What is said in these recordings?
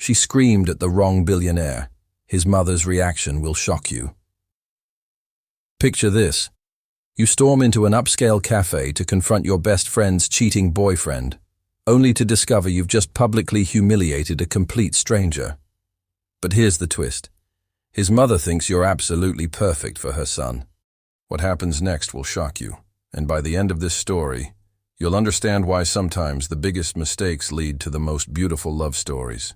She screamed at the wrong billionaire. His mother's reaction will shock you. Picture this. You storm into an upscale cafe to confront your best friend's cheating boyfriend, only to discover you've just publicly humiliated a complete stranger. But here's the twist. His mother thinks you're absolutely perfect for her son. What happens next will shock you, and by the end of this story, you'll understand why sometimes the biggest mistakes lead to the most beautiful love stories.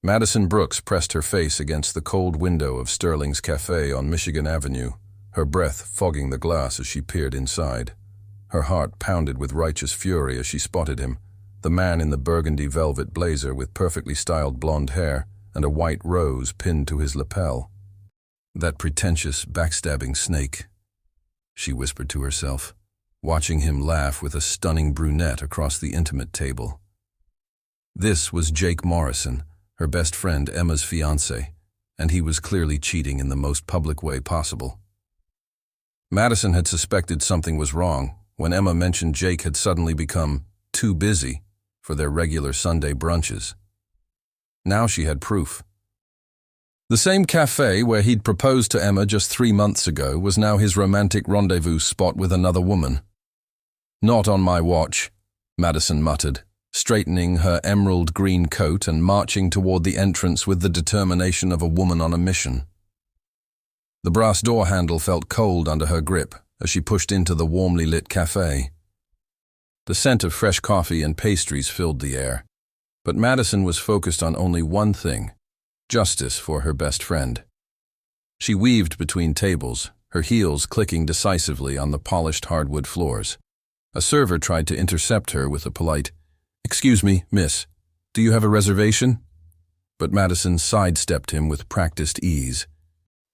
Madison Brooks pressed her face against the cold window of Sterling's Cafe on Michigan Avenue, her breath fogging the glass as she peered inside. Her heart pounded with righteous fury as she spotted him, the man in the burgundy velvet blazer with perfectly styled blonde hair and a white rose pinned to his lapel. That pretentious, backstabbing snake, she whispered to herself, watching him laugh with a stunning brunette across the intimate table. This was Jake Morrison, her best friend Emma's fiancé, and he was clearly cheating in the most public way possible. Madison had suspected something was wrong when Emma mentioned Jake had suddenly become too busy for their regular Sunday brunches. Now she had proof. The same cafe where he'd proposed to Emma just 3 months ago was now his romantic rendezvous spot with another woman. "Not on my watch," Madison muttered, straightening her emerald green coat and marching toward the entrance with the determination of a woman on a mission. The brass door handle felt cold under her grip as she pushed into the warmly lit cafe. The scent of fresh coffee and pastries filled the air, but Madison was focused on only one thing: justice for her best friend. She weaved between tables, her heels clicking decisively on the polished hardwood floors. A server tried to intercept her with a polite, "Excuse me, miss, do you have a reservation?" But Madison sidestepped him with practiced ease.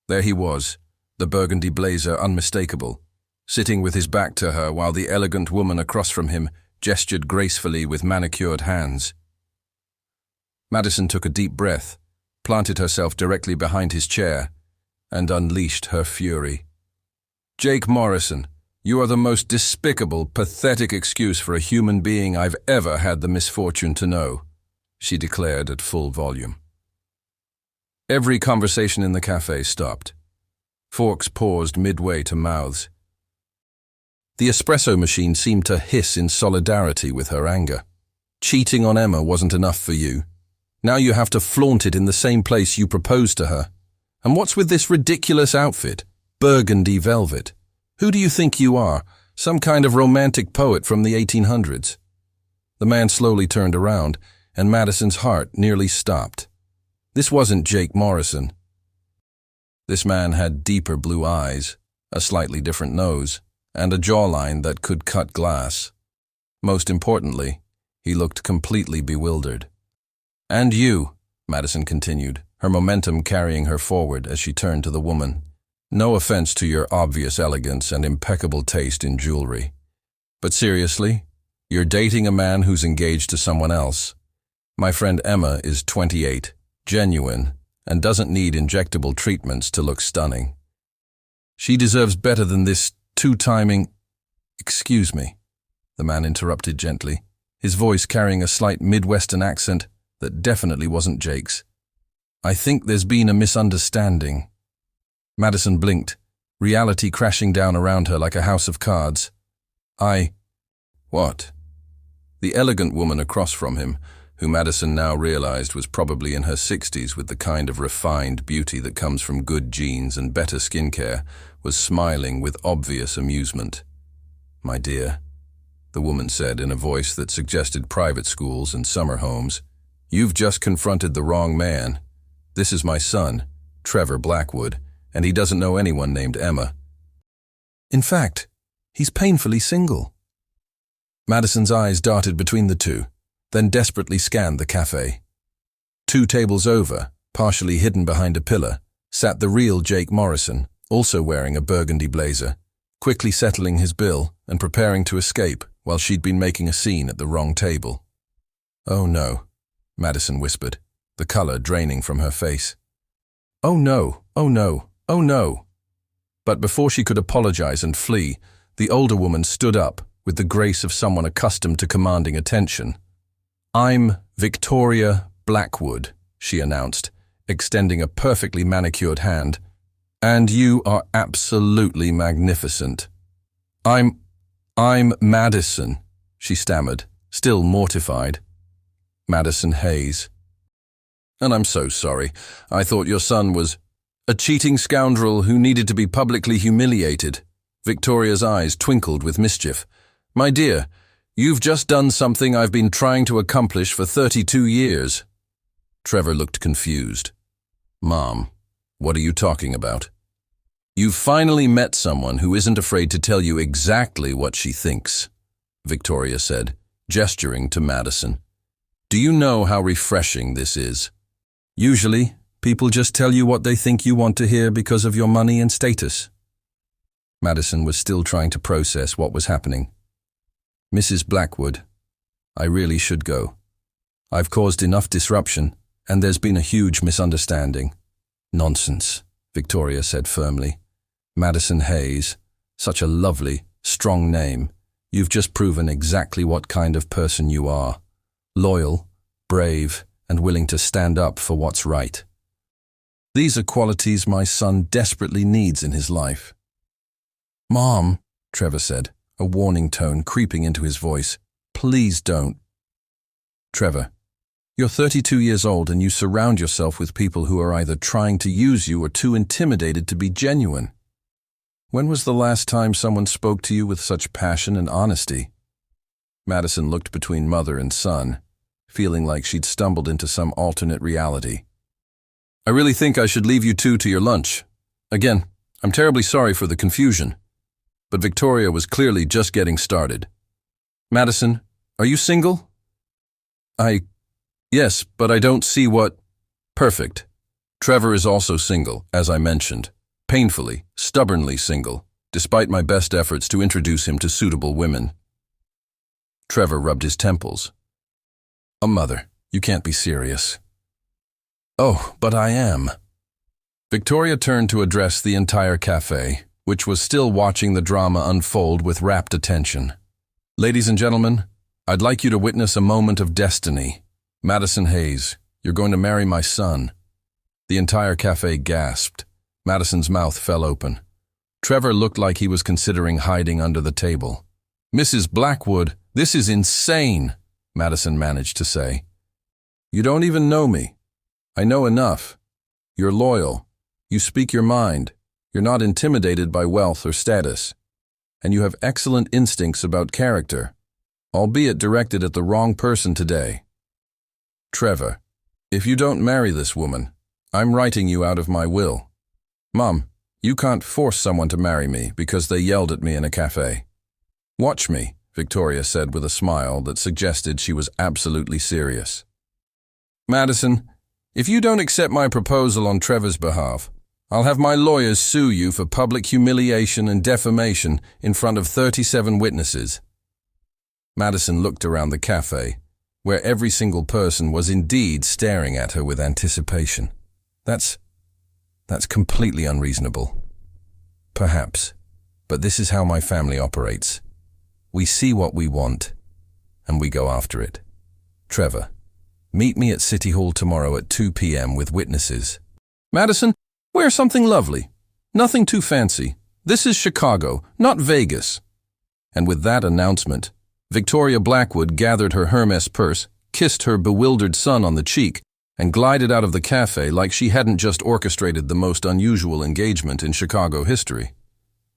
There he was, the burgundy blazer unmistakable, sitting with his back to her while the elegant woman across from him gestured gracefully with manicured hands. Madison took a deep breath, planted herself directly behind his chair, and unleashed her fury. "Jake Morrison, you are the most despicable, pathetic excuse for a human being I've ever had the misfortune to know," she declared at full volume. Every conversation in the cafe stopped. Forks paused midway to mouths. The espresso machine seemed to hiss in solidarity with her anger. Cheating on Emma wasn't enough for you. Now you have to flaunt it in the same place you proposed to her. And what's with this ridiculous outfit? Burgundy velvet. Who do you think you are? Some kind of romantic poet from the 1800s? The man slowly turned around, and Madison's heart nearly stopped. This wasn't Jake Morrison. This man had deeper blue eyes, a slightly different nose, and a jawline that could cut glass. Most importantly, he looked completely bewildered. "And you," Madison continued, her momentum carrying her forward as she turned to the woman. "No offense to your obvious elegance and impeccable taste in jewelry. But seriously, you're dating a man who's engaged to someone else. My friend Emma is 28, genuine, and doesn't need injectable treatments to look stunning. She deserves better than this two-timing—" "Excuse me," the man interrupted gently, his voice carrying a slight Midwestern accent that definitely wasn't Jake's. "I think there's been a misunderstanding." Madison blinked, reality crashing down around her like a house of cards. What?" The elegant woman across from him, who Madison now realized was probably in her 60s with the kind of refined beauty that comes from good genes and better skincare, was smiling with obvious amusement. "My dear," the woman said in a voice that suggested private schools and summer homes, "you've just confronted the wrong man. This is my son, Trevor Blackwood, and he doesn't know anyone named Emma. In fact, he's painfully single." Madison's eyes darted between the two, then desperately scanned the cafe. 2 tables over, partially hidden behind a pillar, sat the real Jake Morrison, also wearing a burgundy blazer, quickly settling his bill and preparing to escape while she'd been making a scene at the wrong table. "Oh no," Madison whispered, the color draining from her face. "Oh no, oh no, oh no." But before she could apologize and flee, the older woman stood up with the grace of someone accustomed to commanding attention. "I'm Victoria Blackwood," she announced, extending a perfectly manicured hand. "And you are absolutely magnificent." I'm Madison," she stammered, still mortified. "Madison Hayes. And I'm so sorry. I thought your son was a cheating scoundrel who needed to be publicly humiliated." Victoria's eyes twinkled with mischief. "My dear, you've just done something I've been trying to accomplish for 32 years. Trevor looked confused. "Mom, what are you talking about?" "You've finally met someone who isn't afraid to tell you exactly what she thinks," Victoria said, gesturing to Madison. "Do you know how refreshing this is? Usually, people just tell you what they think you want to hear because of your money and status." Madison was still trying to process what was happening. "Mrs. Blackwood, I really should go. I've caused enough disruption, and there's been a huge misunderstanding." "Nonsense," Victoria said firmly. "Madison Hayes, such a lovely, strong name. You've just proven exactly what kind of person you are. Loyal, brave, and willing to stand up for what's right. These are qualities my son desperately needs in his life." "Mom," Trevor said, a warning tone creeping into his voice, "please don't." "Trevor, you're 32 years old and you surround yourself with people who are either trying to use you or too intimidated to be genuine. When was the last time someone spoke to you with such passion and honesty?" Madison looked between mother and son, feeling like she'd stumbled into some alternate reality. "I really think I should leave you two to your lunch. Again, I'm terribly sorry for the confusion." But Victoria was clearly just getting started. "Madison, are you single?" Yes, but I don't see what—" "Perfect. Trevor is also single, as I mentioned. Painfully, stubbornly single, despite my best efforts to introduce him to suitable women." Trevor rubbed his temples. "Oh, Mother, you can't be serious." "Oh, but I am." Victoria turned to address the entire cafe, which was still watching the drama unfold with rapt attention. "Ladies and gentlemen, I'd like you to witness a moment of destiny. Madison Hayes, you're going to marry my son." The entire cafe gasped. Madison's mouth fell open. Trevor looked like he was considering hiding under the table. "Mrs. Blackwood, this is insane," Madison managed to say. "You don't even know me. I know enough. You're loyal. You speak your mind. You're not intimidated by wealth or status. And you have excellent instincts about character, albeit directed at the wrong person today. Trevor, if you don't marry this woman, I'm writing you out of my will. Mom, you can't force someone to marry me because they yelled at me in a cafe." "Watch me," Victoria said with a smile that suggested she was absolutely serious. "Madison, if you don't accept my proposal on Trevor's behalf, I'll have my lawyers sue you for public humiliation and defamation in front of 37 witnesses." Madison looked around the cafe, where every single person was indeed staring at her with anticipation. That's completely unreasonable. Perhaps, but this is how my family operates. We see what we want, and we go after it. Trevor, meet me at City Hall tomorrow at 2 p.m. with witnesses. "Madison, wear something lovely. Nothing too fancy. This is Chicago, not Vegas." And with that announcement, Victoria Blackwood gathered her Hermes purse, kissed her bewildered son on the cheek, and glided out of the cafe like she hadn't just orchestrated the most unusual engagement in Chicago history.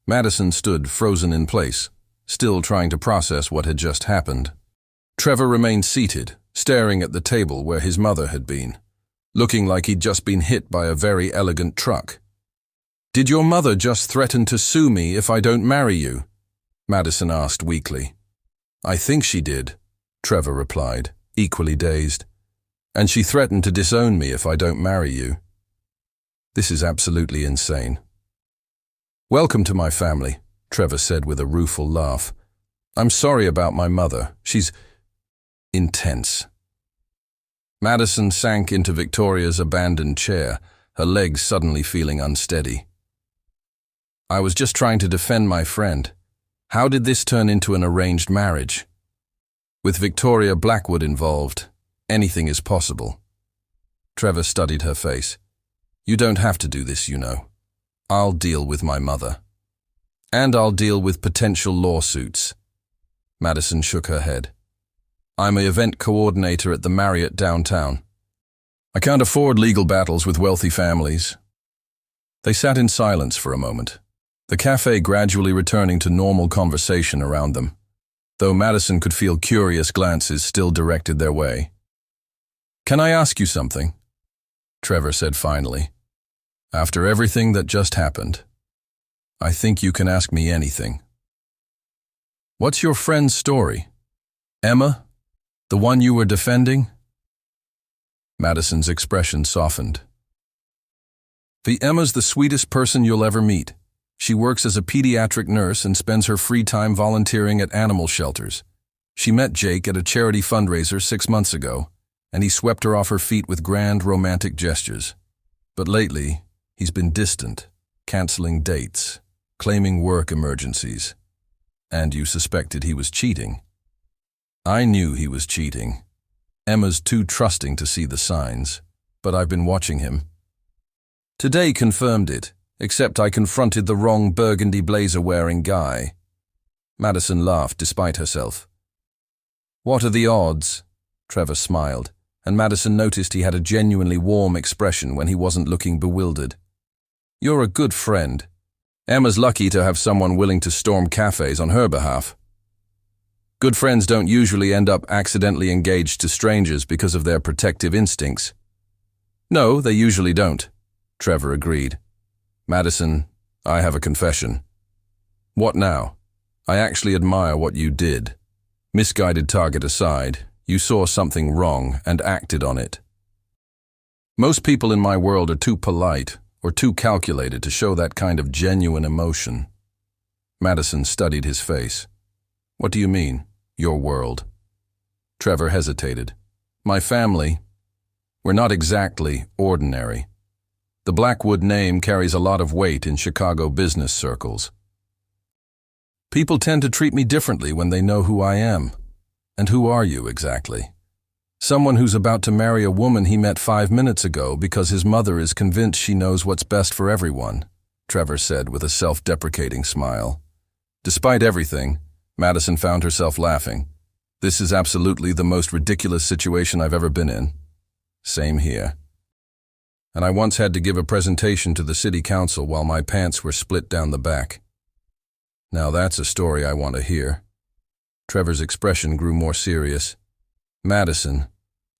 Madison stood frozen in place, still trying to process what had just happened. Trevor remained seated, staring at the table where his mother had been, looking like he'd just been hit by a very elegant truck. "Did your mother just threaten to sue me if I don't marry you?" Madison asked weakly. "I think she did," Trevor replied, equally dazed. "And she threatened to disown me if I don't marry you." "This is absolutely insane." "Welcome to my family," Trevor said with a rueful laugh. "I'm sorry about my mother. She's intense." Madison sank into Victoria's abandoned chair, her legs suddenly feeling unsteady. "I was just trying to defend my friend. How did this turn into an arranged marriage?" "With Victoria Blackwood involved, anything is possible," Trevor studied her face. You don't have to do this, you know. I'll deal with my mother. And I'll deal with potential lawsuits. Madison shook her head. I'm an event coordinator at the Marriott downtown. I can't afford legal battles with wealthy families. They sat in silence for a moment, the cafe gradually returning to normal conversation around them, though Madison could feel curious glances still directed their way. Can I ask you something? Trevor said finally. After everything that just happened, I think you can ask me anything. What's your friend's story? Emma? The one you were defending? Madison's expression softened. Emma's the sweetest person you'll ever meet. She works as a pediatric nurse and spends her free time volunteering at animal shelters. She met Jake at a charity fundraiser 6 months ago, and he swept her off her feet with grand romantic gestures. But lately, he's been distant, canceling dates, claiming work emergencies. And you suspected he was cheating. I knew he was cheating. Emma's too trusting to see the signs, but I've been watching him. Today confirmed it, except I confronted the wrong burgundy blazer-wearing guy. Madison laughed despite herself. What are the odds? Trevor smiled, and Madison noticed he had a genuinely warm expression when he wasn't looking bewildered. You're a good friend. Emma's lucky to have someone willing to storm cafes on her behalf. Good friends don't usually end up accidentally engaged to strangers because of their protective instincts. No, they usually don't, Trevor agreed. Madison, I have a confession. What now? I actually admire what you did. Misguided target aside, you saw something wrong and acted on it. Most people in my world are too polite or too calculated to show that kind of genuine emotion. Madison studied his face. What do you mean, your world? Trevor hesitated. My family, we're not exactly ordinary. The Blackwood name carries a lot of weight in Chicago business circles. People tend to treat me differently when they know who I am. And who are you exactly? Someone who's about to marry a woman he met 5 minutes ago because his mother is convinced she knows what's best for everyone, Trevor said with a self-deprecating smile. Despite everything, Madison found herself laughing. This is absolutely the most ridiculous situation I've ever been in. Same here. And I once had to give a presentation to the city council while my pants were split down the back. Now that's a story I want to hear. Trevor's expression grew more serious. Madison,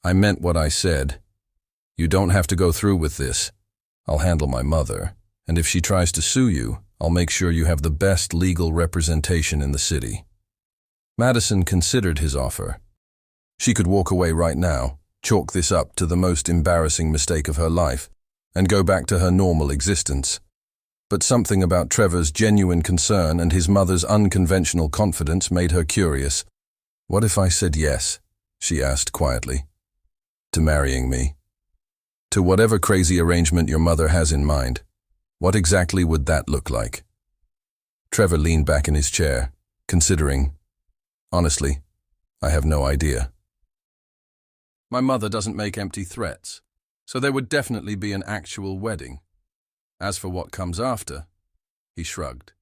I meant what I said. You don't have to go through with this. I'll handle my mother, and if she tries to sue you, I'll make sure you have the best legal representation in the city. Madison considered his offer. She could walk away right now, chalk this up to the most embarrassing mistake of her life, and go back to her normal existence. But something about Trevor's genuine concern and his mother's unconventional confidence made her curious. What if I said yes? She asked quietly. To marrying me? To whatever crazy arrangement your mother has in mind. What exactly would that look like? Trevor leaned back in his chair, considering. Honestly, I have no idea. My mother doesn't make empty threats, so there would definitely be an actual wedding. As for what comes after, he shrugged.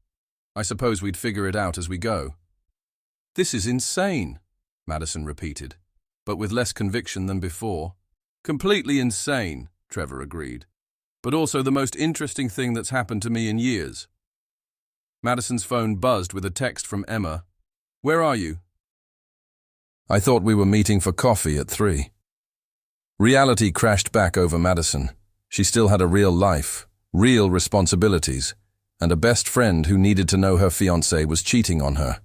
I suppose we'd figure it out as we go. This is insane, Madison repeated, but with less conviction than before. Completely insane, Trevor agreed, but also the most interesting thing that's happened to me in years. Madison's phone buzzed with a text from Emma. Where are you? I thought we were meeting for coffee at 3. Reality crashed back over Madison. She still had a real life, real responsibilities, and a best friend who needed to know her fiancé was cheating on her.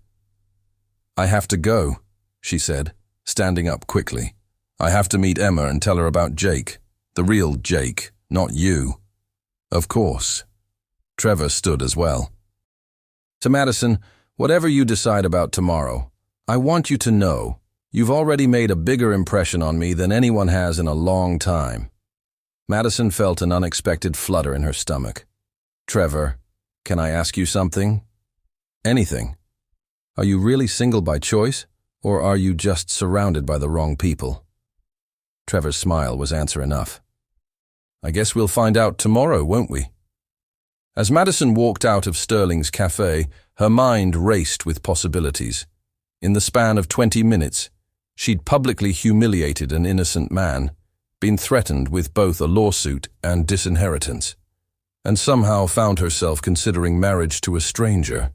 I have to go, she said, standing up quickly. I have to meet Emma and tell her about Jake. The real Jake, not you. Of course. Trevor stood as well. To Madison, whatever you decide about tomorrow, I want you to know you've already made a bigger impression on me than anyone has in a long time. Madison felt an unexpected flutter in her stomach. Trevor, can I ask you something? Anything. Are you really single by choice, or are you just surrounded by the wrong people? Trevor's smile was answer enough. I guess we'll find out tomorrow, won't we? As Madison walked out of Sterling's cafe, her mind raced with possibilities. In the span of 20 minutes, she'd publicly humiliated an innocent man, been threatened with both a lawsuit and disinheritance, and somehow found herself considering marriage to a stranger.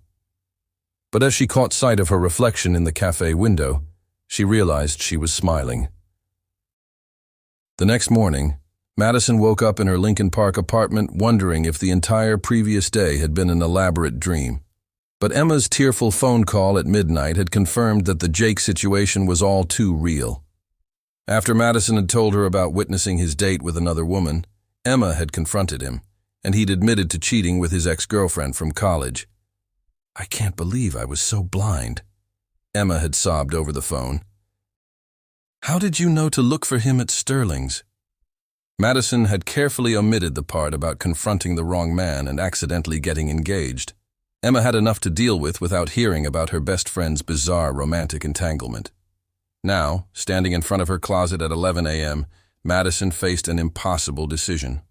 But as she caught sight of her reflection in the cafe window, she realized she was smiling. The next morning, Madison woke up in her Lincoln Park apartment wondering if the entire previous day had been an elaborate dream. But Emma's tearful phone call at midnight had confirmed that the Jake situation was all too real. After Madison had told her about witnessing his date with another woman, Emma had confronted him, and he'd admitted to cheating with his ex-girlfriend from college. "I can't believe I was so blind," Emma had sobbed over the phone. "How did you know to look for him at Sterling's?" Madison had carefully omitted the part about confronting the wrong man and accidentally getting engaged. Emma had enough to deal with without hearing about her best friend's bizarre romantic entanglement. Now, standing in front of her closet at 11 a.m., Madison faced an impossible decision.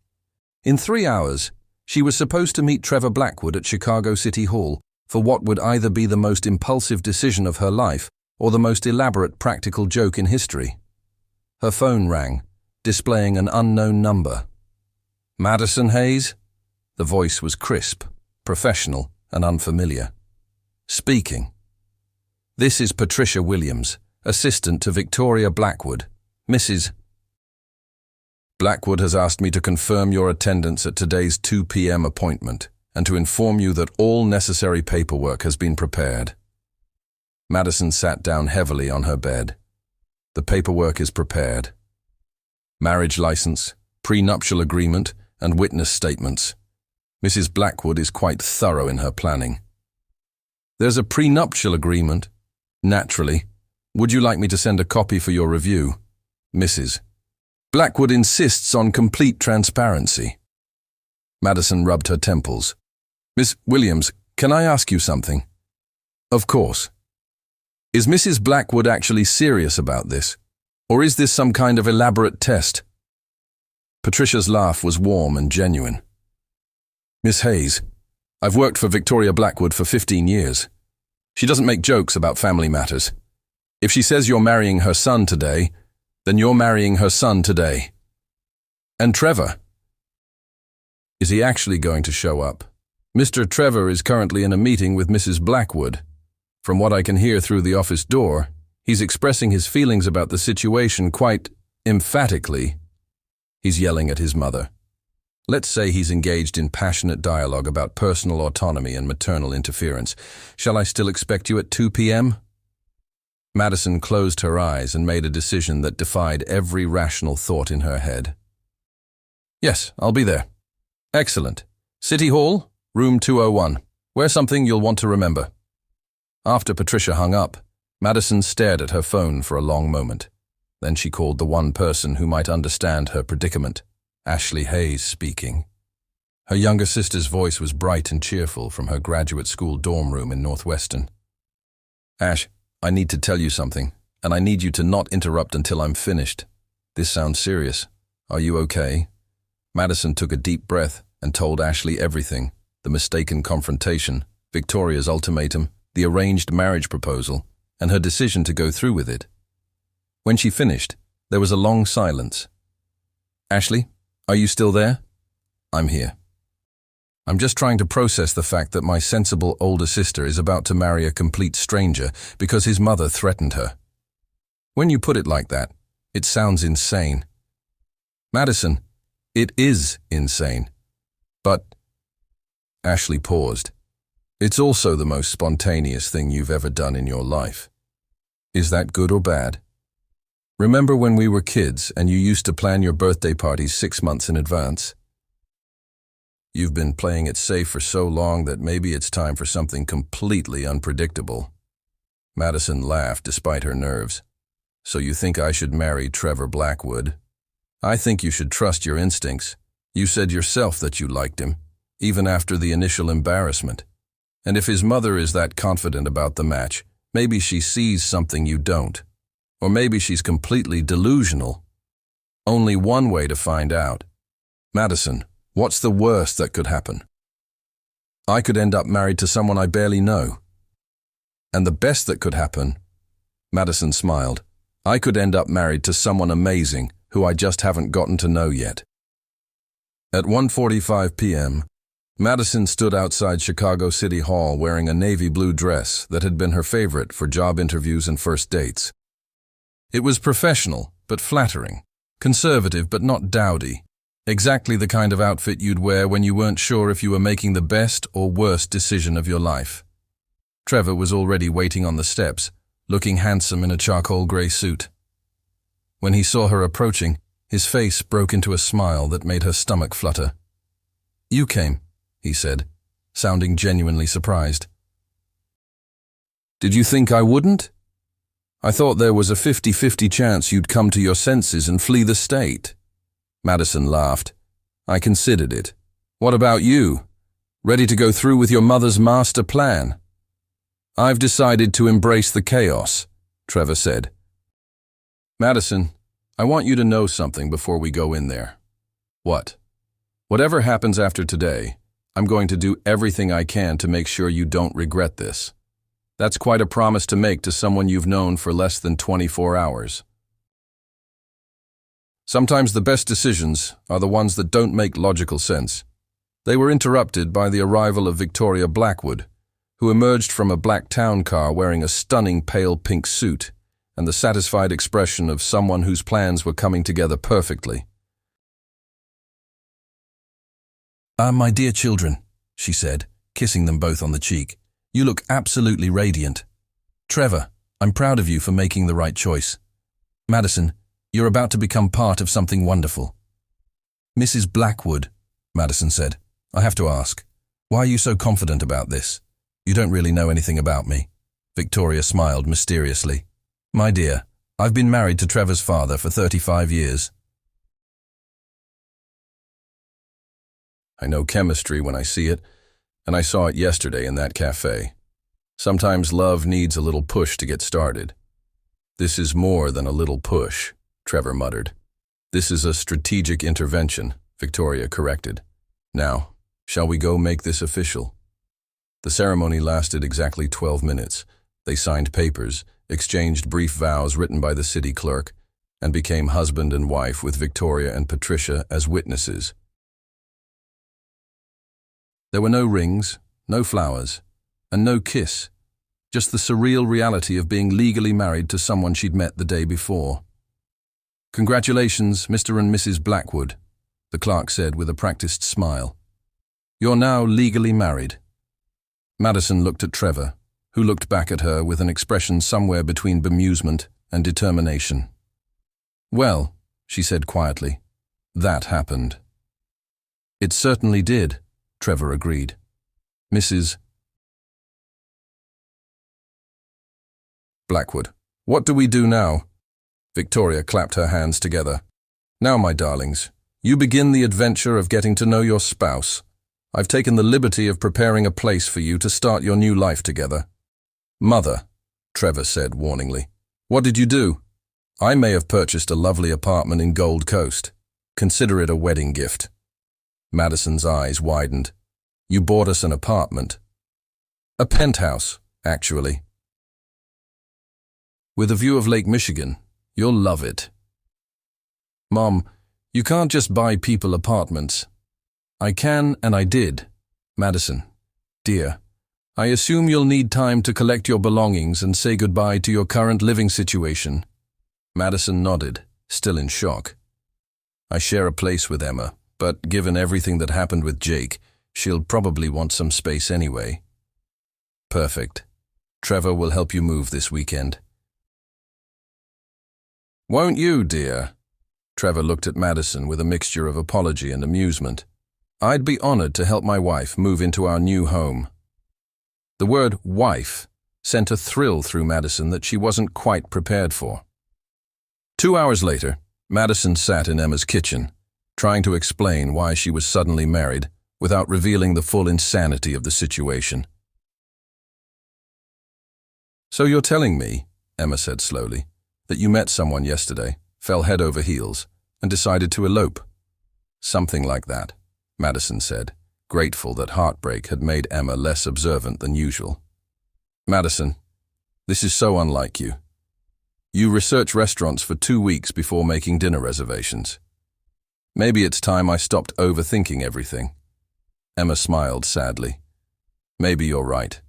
In 3 hours, she was supposed to meet Trevor Blackwood at Chicago City Hall for what would either be the most impulsive decision of her life or the most elaborate practical joke in history. Her phone rang, displaying an unknown number. "Madison Hayes?" The voice was crisp, professional, and unfamiliar. "Speaking. This is Patricia Williams, assistant to Victoria Blackwood. Mrs. Blackwood has asked me to confirm your attendance at today's 2 p.m. appointment and to inform you that all necessary paperwork has been prepared." Madison sat down heavily on her bed. "The paperwork is prepared. Marriage license, prenuptial agreement, and witness statements. Mrs. Blackwood is quite thorough in her planning." "There's a prenuptial agreement?" "Naturally. Would you like me to send a copy for your review?" "Mrs. Blackwood insists on complete transparency." Madison rubbed her temples. "Miss Williams, can I ask you something?" "Of course." "Is Mrs. Blackwood actually serious about this? Or is this some kind of elaborate test?" Patricia's laugh was warm and genuine. "Miss Hayes, I've worked for Victoria Blackwood for 15 years. She doesn't make jokes about family matters. If she says you're marrying her son today, then you're marrying her son today. And Trevor? Is he actually going to show up? Mr. Trevor is currently in a meeting with Mrs. Blackwood. From what I can hear through the office door, he's expressing his feelings about the situation quite emphatically." He's yelling at his mother. "Let's say he's engaged in passionate dialogue about personal autonomy and maternal interference. Shall I still expect you at 2 p.m.? Madison closed her eyes and made a decision that defied every rational thought in her head. "Yes, I'll be there." "Excellent. City Hall, room 201. Wear something you'll want to remember." After Patricia hung up, Madison stared at her phone for a long moment. Then she called the one person who might understand her predicament, Ashley Hayes speaking. Her younger sister's voice was bright and cheerful from her graduate school dorm room in Northwestern. "Ash, I need to tell you something, and I need you to not interrupt until I'm finished. This sounds serious. Are you okay?" Madison took a deep breath and told Ashley everything: the mistaken confrontation, Victoria's ultimatum, the arranged marriage proposal, and her decision to go through with it. When she finished, there was a long silence. "Ashley, are you still there?" "I'm here. I'm just trying to process the fact that my sensible older sister is about to marry a complete stranger because his mother threatened her. When you put it like that, it sounds insane." "Madison, it is insane. But..." Ashley paused. "It's also the most spontaneous thing you've ever done in your life. Is that good or bad? Remember when we were kids and you used to plan your birthday parties 6 months in advance? You've been playing it safe for so long that maybe it's time for something completely unpredictable." Madison laughed despite her nerves. "So you think I should marry Trevor Blackwood? I think you should trust your instincts. You said yourself that you liked him, even after the initial embarrassment. And if his mother is that confident about the match, maybe she sees something you don't. Or maybe she's completely delusional. Only one way to find out. Madison, what's the worst that could happen? I could end up married to someone I barely know. And the best that could happen? Madison smiled. I could end up married to someone amazing who I just haven't gotten to know yet. At 1:45 p.m., Madison stood outside Chicago City Hall wearing a navy blue dress that had been her favorite for job interviews and first dates. It was professional, but flattering, conservative, but not dowdy, exactly the kind of outfit you'd wear when you weren't sure if you were making the best or worst decision of your life. Trevor was already waiting on the steps, looking handsome in a charcoal gray suit. When he saw her approaching, his face broke into a smile that made her stomach flutter. "You came," he said, sounding genuinely surprised. "Did you think I wouldn't? I thought there was a 50-50 chance you'd come to your senses and flee the state." Madison laughed. "I considered it. What about you? Ready to go through with your mother's master plan?" "I've decided to embrace the chaos," Trevor said. "Madison, I want you to know something before we go in there." "What?" "Whatever happens after today, I'm going to do everything I can to make sure you don't regret this. That's quite a promise to make to someone you've known for less than 24 hours. Sometimes the best decisions are the ones that don't make logical sense." They were interrupted by the arrival of Victoria Blackwood, who emerged from a black town car wearing a stunning pale pink suit and the satisfied expression of someone whose plans were coming together perfectly. My dear children," she said, kissing them both on the cheek. "You look absolutely radiant. Trevor, I'm proud of you for making the right choice. Madison, you're about to become part of something wonderful." "Mrs. Blackwood," Madison said, "I have to ask, why are you so confident about this? You don't really know anything about me." Victoria smiled mysteriously. "My dear, I've been married to Trevor's father for 35 years. I know chemistry when I see it, and I saw it yesterday in that cafe. Sometimes love needs a little push to get started." "This is more than a little push," Trevor muttered. "This is a strategic intervention," Victoria corrected. "Now, shall we go make this official?" The ceremony lasted exactly 12 minutes. They signed papers, exchanged brief vows written by the city clerk, and became husband and wife with Victoria and Patricia as witnesses. There were no rings, no flowers, and no kiss, just the surreal reality of being legally married to someone she'd met the day before. "Congratulations, Mr. and Mrs. Blackwood," the clerk said with a practiced smile. "You're now legally married." Madison looked at Trevor, who looked back at her with an expression somewhere between bemusement and determination. "Well," she said quietly, "that happened." "It certainly did," Trevor agreed. "Mrs. Blackwood, what do we do now?" Victoria clapped her hands together. "Now, my darlings, you begin the adventure of getting to know your spouse. I've taken the liberty of preparing a place for you to start your new life together." "Mother," Trevor said warningly, "what did you do?" "I may have purchased a lovely apartment in Gold Coast. Consider it a wedding gift." Madison's eyes widened. "You bought us an apartment?" "A penthouse, actually. With a view of Lake Michigan. You'll love it." "Mom, you can't just buy people apartments." "I can, and I did." "Madison, dear, I assume you'll need time to collect your belongings and say goodbye to your current living situation." Madison nodded, still in shock. "I share a place with Emma, but given everything that happened with Jake, she'll probably want some space anyway." "Perfect. Trevor will help you move this weekend." "Won't you, dear?" Trevor looked at Madison with a mixture of apology and amusement. "I'd be honored to help my wife move into our new home." The word wife sent a thrill through Madison that she wasn't quite prepared for. 2 hours later, Madison sat in Emma's kitchen, trying to explain why she was suddenly married without revealing the full insanity of the situation. "So you're telling me," Emma said slowly, "that you met someone yesterday, fell head over heels, and decided to elope?" Something like that, Madison said, grateful that heartbreak had made Emma less observant than usual. Madison, this is so unlike you. You research restaurants for 2 weeks before making dinner reservations. Maybe it's time I stopped overthinking everything. Emma smiled sadly. Maybe you're right.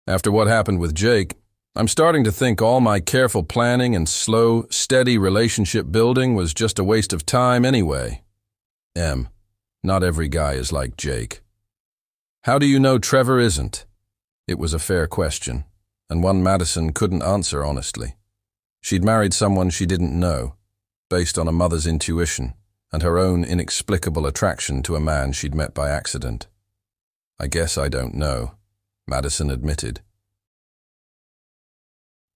After what happened with Jake, I'm starting to think all my careful planning and slow, steady relationship building was just a waste of time anyway. Em, not every guy is like Jake. How do you know Trevor isn't? It was a fair question, and one Madison couldn't answer honestly. She'd married someone she didn't know, based on a mother's intuition and her own inexplicable attraction to a man she'd met by accident. I guess I don't know, Madison admitted.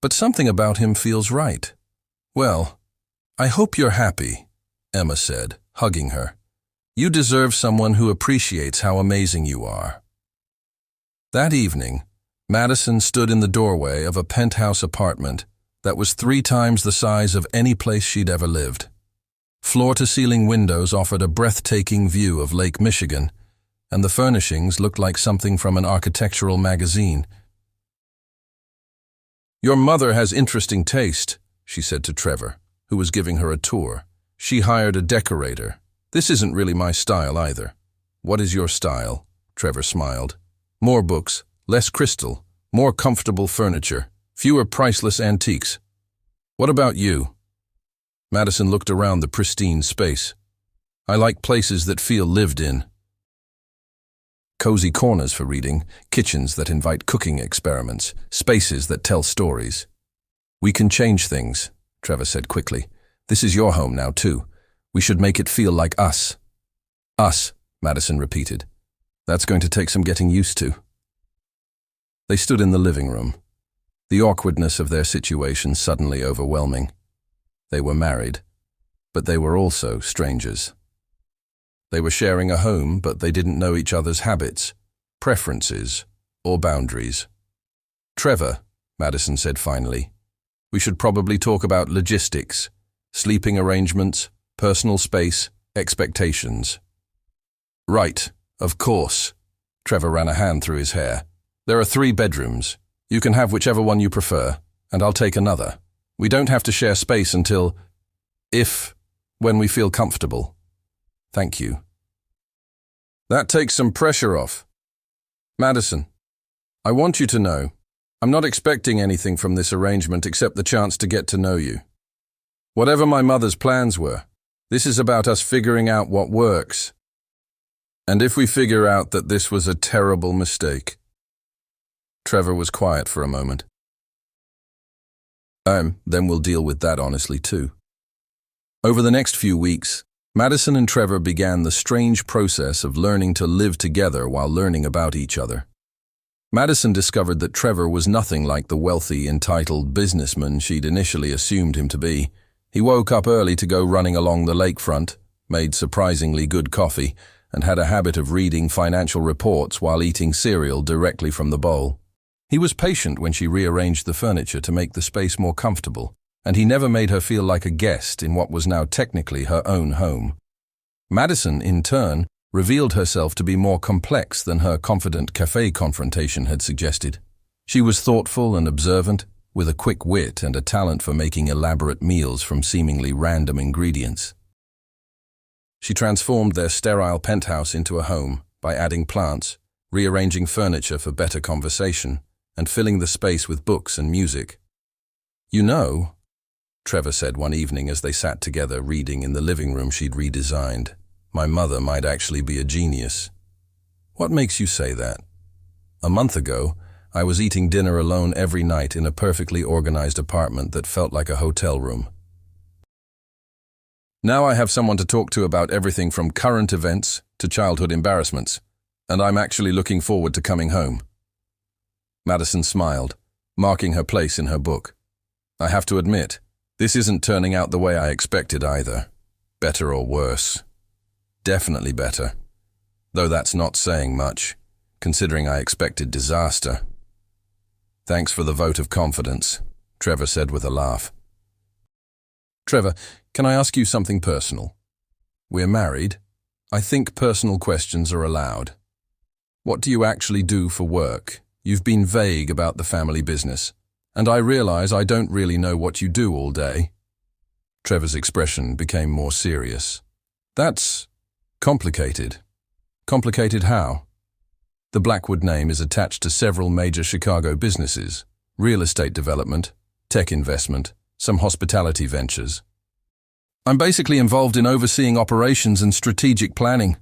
But something about him feels right. Well, I hope you're happy, Emma said, hugging her. You deserve someone who appreciates how amazing you are. That evening, Madison stood in the doorway of a penthouse apartment that was 3 times the size of any place she'd ever lived. Floor-to-ceiling windows offered a breathtaking view of Lake Michigan, and the furnishings looked like something from an architectural magazine. Your mother has interesting taste, she said to Trevor, who was giving her a tour. She hired a decorator. This isn't really my style either. What is your style? Trevor smiled. More books, less crystal, more comfortable furniture, fewer priceless antiques. What about you? Madison looked around the pristine space. I like places that feel lived in. Cozy corners for reading, kitchens that invite cooking experiments, spaces that tell stories. We can change things, Trevor said quickly. This is your home now, too. We should make it feel like us. Us, Madison repeated. That's going to take some getting used to. They stood in the living room, the awkwardness of their situation suddenly overwhelming. They were married, but they were also strangers. They were sharing a home, but they didn't know each other's habits, preferences, or boundaries. Trevor, Madison said finally, we should probably talk about logistics, sleeping arrangements, personal space, expectations. Right, of course. Trevor ran a hand through his hair. There are 3 bedrooms. You can have whichever one you prefer, and I'll take another. We don't have to share space until, when we feel comfortable. Thank you. That takes some pressure off. Madison, I want you to know, I'm not expecting anything from this arrangement except the chance to get to know you. Whatever my mother's plans were, this is about us figuring out what works. And if we figure out that this was a terrible mistake. Trevor was quiet for a moment. Then we'll deal with that honestly too. Over the next few weeks, Madison and Trevor began the strange process of learning to live together while learning about each other. Madison discovered that Trevor was nothing like the wealthy, entitled businessman she'd initially assumed him to be. He woke up early to go running along the lakefront, made surprisingly good coffee, and had a habit of reading financial reports while eating cereal directly from the bowl. He was patient when she rearranged the furniture to make the space more comfortable, and he never made her feel like a guest in what was now technically her own home. Madison, in turn, revealed herself to be more complex than her confident cafe confrontation had suggested. She was thoughtful and observant, with a quick wit and a talent for making elaborate meals from seemingly random ingredients. She transformed their sterile penthouse into a home by adding plants, rearranging furniture for better conversation, and filling the space with books and music. You know, Trevor said one evening as they sat together reading in the living room she'd redesigned, my mother might actually be a genius. What makes you say that? A month ago, I was eating dinner alone every night in a perfectly organized apartment that felt like a hotel room. Now I have someone to talk to about everything from current events to childhood embarrassments, and I'm actually looking forward to coming home. Madison smiled, marking her place in her book. I have to admit, this isn't turning out the way I expected either. Better or worse? Definitely better. Though that's not saying much, considering I expected disaster. Thanks for the vote of confidence, Trevor said with a laugh. Trevor, can I ask you something personal? We're married. I think personal questions are allowed. What do you actually do for work? You've been vague about the family business, and I realize I don't really know what you do all day. Trevor's expression became more serious. That's complicated. Complicated how? The Blackwood name is attached to several major Chicago businesses: real estate development, tech investment, some hospitality ventures. I'm basically involved in overseeing operations and strategic planning.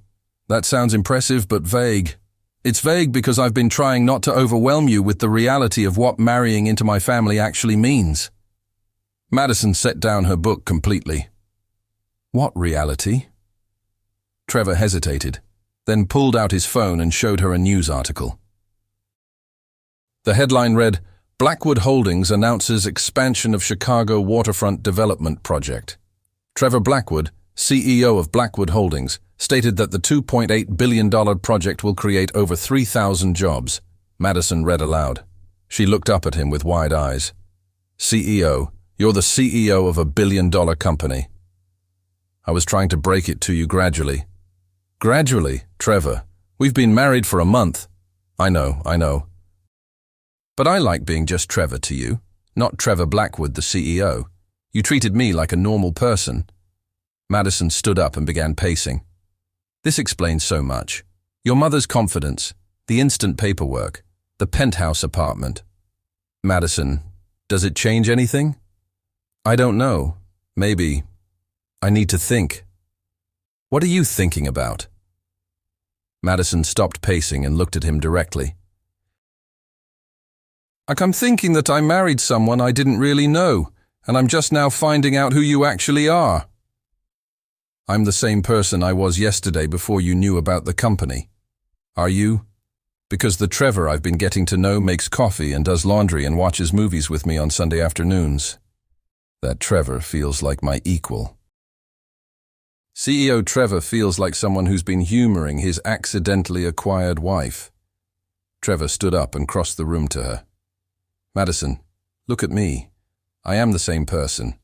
That sounds impressive but vague. It's vague because I've been trying not to overwhelm you with the reality of what marrying into my family actually means. Madison set down her book completely. What reality? Trevor hesitated, then pulled out his phone and showed her a news article. The headline read, "Blackwood Holdings announces expansion of Chicago waterfront development project." Trevor Blackwood, CEO of Blackwood Holdings, stated that the $2.8 billion project will create over 3,000 jobs. Madison read aloud. She looked up at him with wide eyes. CEO, you're the CEO of a billion-dollar company. I was trying to break it to you gradually. Gradually, Trevor. We've been married for a month. I know. But I like being just Trevor to you, not Trevor Blackwood, the CEO. You treated me like a normal person. Madison stood up and began pacing. This explains so much. Your mother's confidence, the instant paperwork, the penthouse apartment. Madison, does it change anything? I don't know. Maybe. I need to think. What are you thinking about? Madison stopped pacing and looked at him directly. I'm thinking that I married someone I didn't really know, and I'm just now finding out who you actually are. I'm the same person I was yesterday before you knew about the company. Are you? Because the Trevor I've been getting to know makes coffee and does laundry and watches movies with me on Sunday afternoons. That Trevor feels like my equal. CEO Trevor feels like someone who's been humoring his accidentally acquired wife. Trevor stood up and crossed the room to her. Madison, look at me. I am the same person.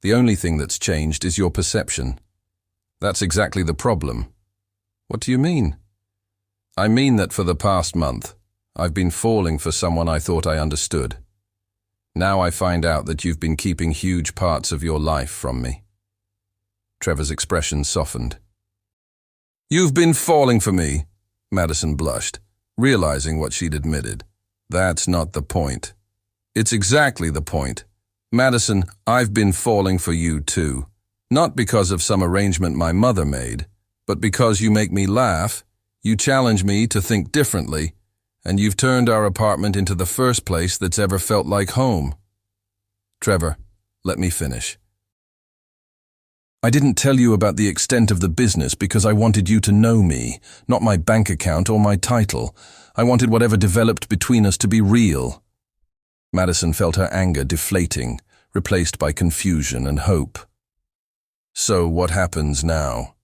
The only thing that's changed is your perception. That's exactly the problem. What do you mean? I mean that for the past month, I've been falling for someone I thought I understood. Now I find out that you've been keeping huge parts of your life from me. Trevor's expression softened. You've been falling for me, Madison blushed, realizing what she'd admitted. That's not the point. It's exactly the point. Madison, I've been falling for you too. Not because of some arrangement my mother made, but because you make me laugh, you challenge me to think differently, and you've turned our apartment into the first place that's ever felt like home. Trevor, let me finish. I didn't tell you about the extent of the business because I wanted you to know me, not my bank account or my title. I wanted whatever developed between us to be real. Madison felt her anger deflating, replaced by confusion and hope. So what happens now?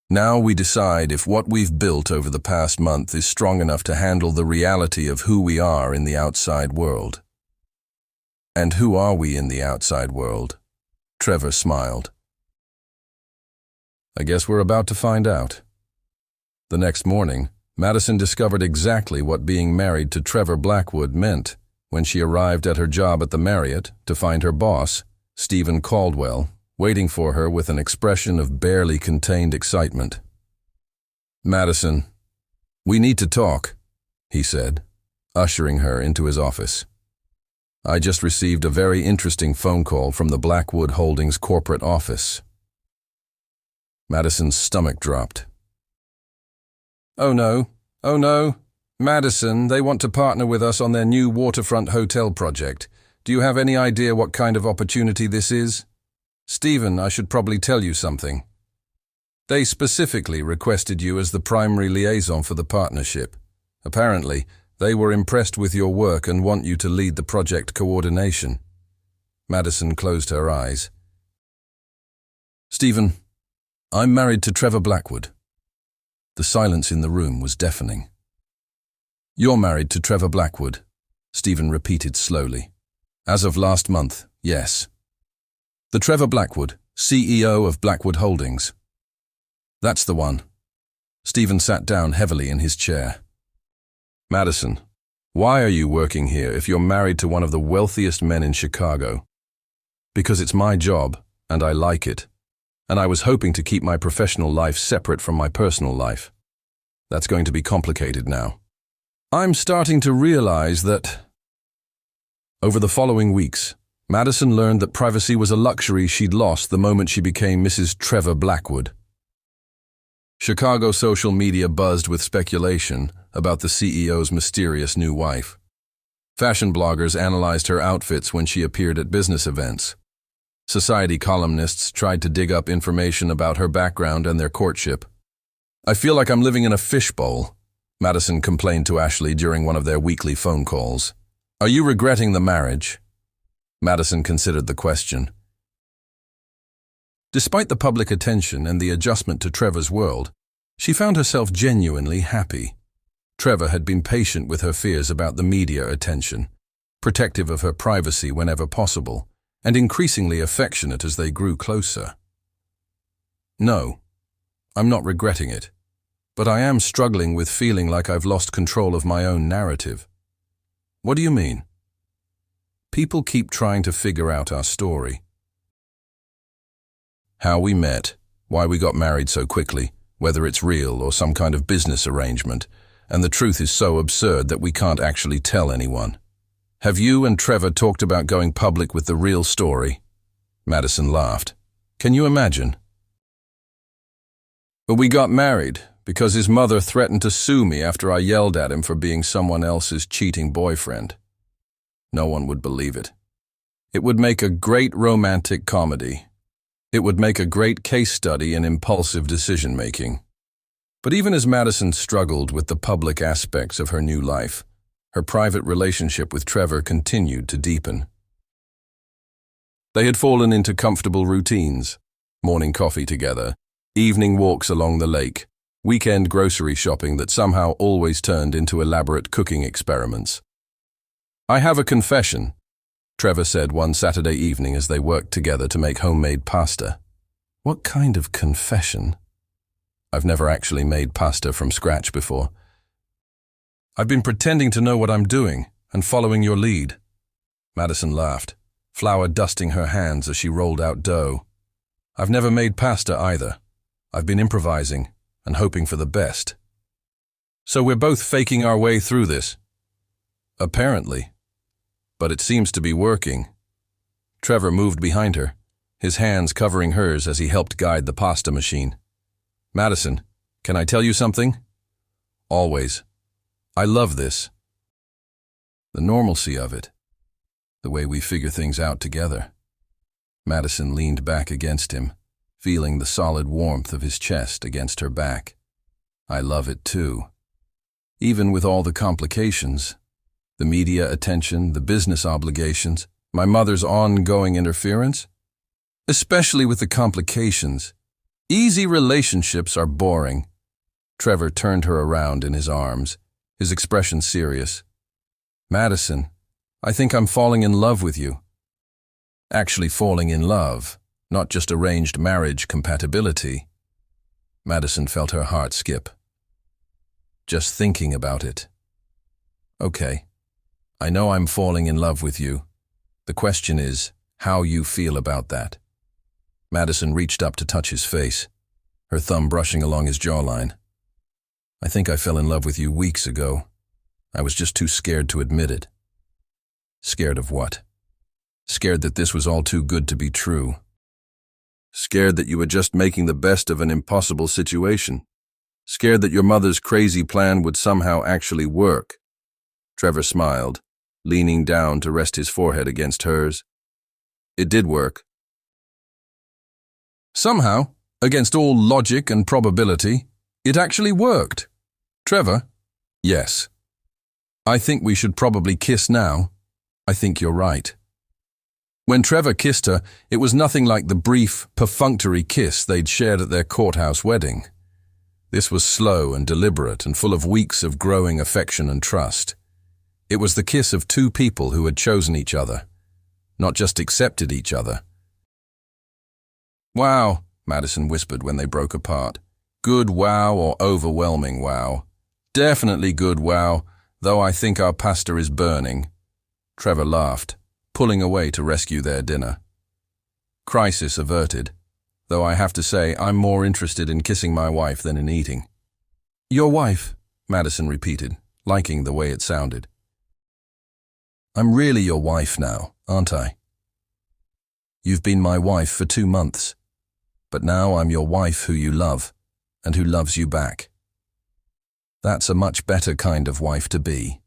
Now we decide if what we've built over the past month is strong enough to handle the reality of who we are in the outside world. And who are we in the outside world? Trevor smiled. I guess we're about to find out. The next morning, Madison discovered exactly what being married to Trevor Blackwood meant when she arrived at her job at the Marriott to find her boss, Stephen Caldwell, waiting for her with an expression of barely contained excitement. Madison, we need to talk, he said, ushering her into his office. I just received a very interesting phone call from the Blackwood Holdings corporate office. Madison's stomach dropped. Oh no. Madison, they want to partner with us on their new waterfront hotel project. Do you have any idea what kind of opportunity this is? Stephen, I should probably tell you something. They specifically requested you as the primary liaison for the partnership. Apparently, they were impressed with your work and want you to lead the project coordination. Madison closed her eyes. Stephen, I'm married to Trevor Blackwood. The silence in the room was deafening. You're married to Trevor Blackwood, Stephen repeated slowly. As of last month, yes. The Trevor Blackwood, CEO of Blackwood Holdings. That's the one. Stephen sat down heavily in his chair. Madison, why are you working here if you're married to one of the wealthiest men in Chicago? Because it's my job, and I like it. And I was hoping to keep my professional life separate from my personal life. That's going to be complicated now. I'm starting to realize that... Over the following weeks, Madison learned that privacy was a luxury she'd lost the moment she became Mrs. Trevor Blackwood. Chicago social media buzzed with speculation about the CEO's mysterious new wife. Fashion bloggers analyzed her outfits when she appeared at business events. Society columnists tried to dig up information about her background and their courtship. I feel like I'm living in a fishbowl, Madison complained to Ashley during one of their weekly phone calls. Are you regretting the marriage? Madison considered the question. Despite the public attention and the adjustment to Trevor's world, she found herself genuinely happy. Trevor had been patient with her fears about the media attention, protective of her privacy whenever possible, and increasingly affectionate as they grew closer. No, I'm not regretting it, but I am struggling with feeling like I've lost control of my own narrative. What do you mean? People keep trying to figure out our story. How we met, why we got married so quickly, whether it's real or some kind of business arrangement, and the truth is so absurd that we can't actually tell anyone. Have you and Trevor talked about going public with the real story? Madison laughed. Can you imagine? But we got married because his mother threatened to sue me after I yelled at him for being someone else's cheating boyfriend. No one would believe it. It would make a great romantic comedy. It would make a great case study in impulsive decision-making. But even as Madison struggled with the public aspects of her new life, her private relationship with Trevor continued to deepen. They had fallen into comfortable routines, morning coffee together, evening walks along the lake, weekend grocery shopping that somehow always turned into elaborate cooking experiments. I have a confession, Trevor said one Saturday evening as they worked together to make homemade pasta. What kind of confession? I've never actually made pasta from scratch before. I've been pretending to know what I'm doing and following your lead. Madison laughed, flour dusting her hands as she rolled out dough. I've never made pasta either. I've been improvising and hoping for the best. So we're both faking our way through this. Apparently. But it seems to be working. Trevor moved behind her, his hands covering hers as he helped guide the pasta machine. Madison, can I tell you something? Always. I love this. The normalcy of it. The way we figure things out together. Madison leaned back against him, feeling the solid warmth of his chest against her back. I love it too. Even with all the complications, the media attention, the business obligations, my mother's ongoing interference, especially with the complications. Easy relationships are boring. Trevor turned her around in his arms, his expression serious. Madison, I think I'm falling in love with you. Actually falling in love, not just arranged marriage compatibility. Madison felt her heart skip. Just thinking about it. Okay, I know I'm falling in love with you. The question is how you feel about that. Madison reached up to touch his face, her thumb brushing along his jawline. I think I fell in love with you weeks ago. I was just too scared to admit it. Scared of what? Scared that this was all too good to be true. Scared that you were just making the best of an impossible situation. Scared that your mother's crazy plan would somehow actually work. Trevor smiled, leaning down to rest his forehead against hers. It did work. Somehow, against all logic and probability, it actually worked. Trevor? Yes. I think we should probably kiss now. I think you're right. When Trevor kissed her, it was nothing like the brief, perfunctory kiss they'd shared at their courthouse wedding. This was slow and deliberate and full of weeks of growing affection and trust. It was the kiss of two people who had chosen each other, not just accepted each other. Wow, Madison whispered when they broke apart. Good wow or overwhelming wow? Definitely good wow, though I think our pasta is burning. Trevor laughed, pulling away to rescue their dinner. Crisis averted, though I have to say I'm more interested in kissing my wife than in eating. Your wife, Madison repeated, liking the way it sounded. I'm really your wife now, aren't I? You've been my wife for 2 months, but now I'm your wife who you love, and who loves you back. That's a much better kind of wife to be.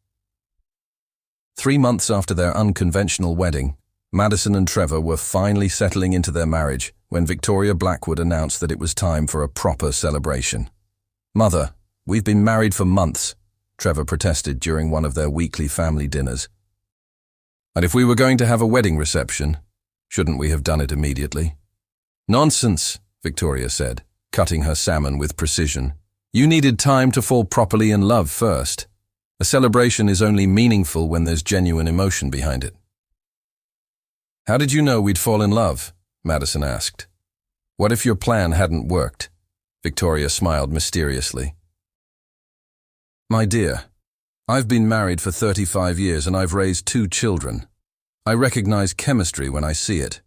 3 months after their unconventional wedding, Madison and Trevor were finally settling into their marriage when Victoria Blackwood announced that it was time for a proper celebration. Mother, we've been married for months, Trevor protested during one of their weekly family dinners. And if we were going to have a wedding reception, shouldn't we have done it immediately? Nonsense, Victoria said, cutting her salmon with precision. You needed time to fall properly in love first. A celebration is only meaningful when there's genuine emotion behind it. How did you know we'd fall in love? Madison asked. What if your plan hadn't worked? Victoria smiled mysteriously. My dear, I've been married for 35 years and I've raised 2 children. I recognize chemistry when I see it.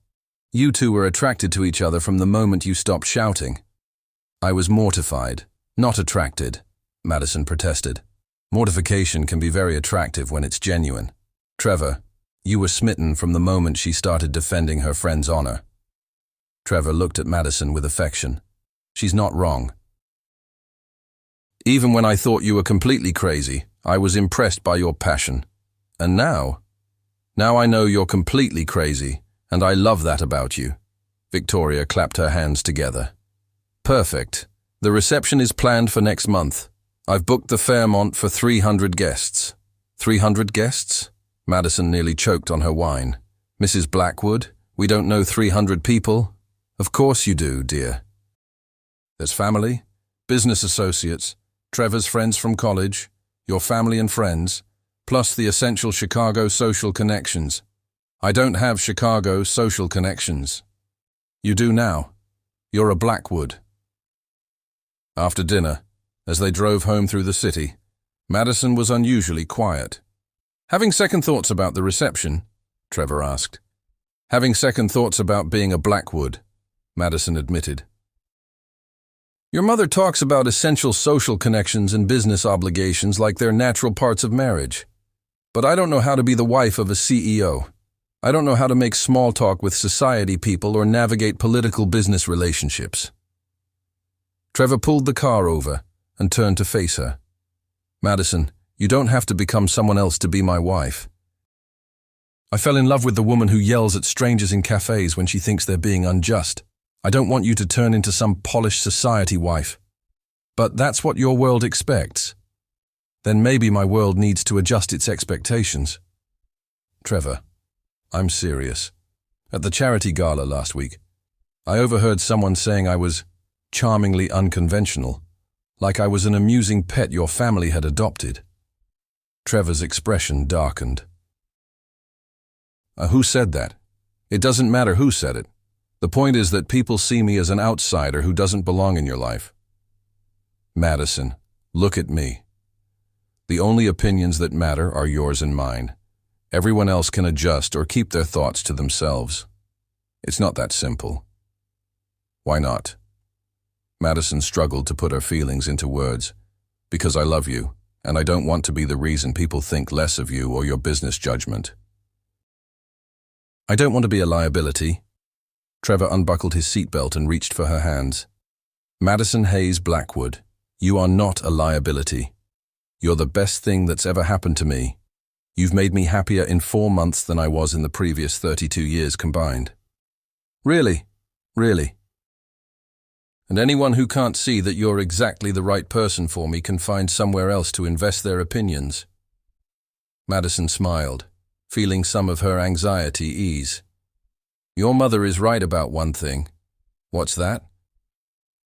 You two were attracted to each other from the moment you stopped shouting. I was mortified, not attracted, Madison protested. Mortification can be very attractive when it's genuine. Trevor, you were smitten from the moment she started defending her friend's honor. Trevor looked at Madison with affection. She's not wrong. Even when I thought you were completely crazy, I was impressed by your passion. And now I know you're completely crazy, and I love that about you. Victoria clapped her hands together. Perfect. The reception is planned for next month. I've booked the Fairmont for 300 guests. 300 guests? Madison nearly choked on her wine. Mrs. Blackwood, we don't know 300 people? Of course you do, dear. There's family, business associates, Trevor's friends from college, your family and friends, plus the essential Chicago social connections. I don't have Chicago social connections. You do now. You're a Blackwood. After dinner, as they drove home through the city, Madison was unusually quiet. Having second thoughts about the reception? Trevor asked. Having second thoughts about being a Blackwood, Madison admitted. Your mother talks about essential social connections and business obligations like they're natural parts of marriage. But I don't know how to be the wife of a CEO. I don't know how to make small talk with society people or navigate political business relationships. Trevor pulled the car over and turned to face her. Madison, you don't have to become someone else to be my wife. I fell in love with the woman who yells at strangers in cafes when she thinks they're being unjust. I don't want you to turn into some polished society wife. But that's what your world expects. Then maybe my world needs to adjust its expectations. Trevor, I'm serious. At the charity gala last week, I overheard someone saying I was charmingly unconventional, like I was an amusing pet your family had adopted. Trevor's expression darkened. Who said that? It doesn't matter who said it. The point is that people see me as an outsider who doesn't belong in your life. Madison, look at me. The only opinions that matter are yours and mine. Everyone else can adjust or keep their thoughts to themselves. It's not that simple. Why not? Madison struggled to put her feelings into words. Because I love you, and I don't want to be the reason people think less of you or your business judgment. I don't want to be a liability. Trevor unbuckled his seatbelt and reached for her hands. Madison Hayes Blackwood, you are not a liability. You're the best thing that's ever happened to me. You've made me happier in 4 months than I was in the previous 32 years combined. Really? Really? And anyone who can't see that you're exactly the right person for me can find somewhere else to invest their opinions. Madison smiled, feeling some of her anxiety ease. Your mother is right about one thing. What's that?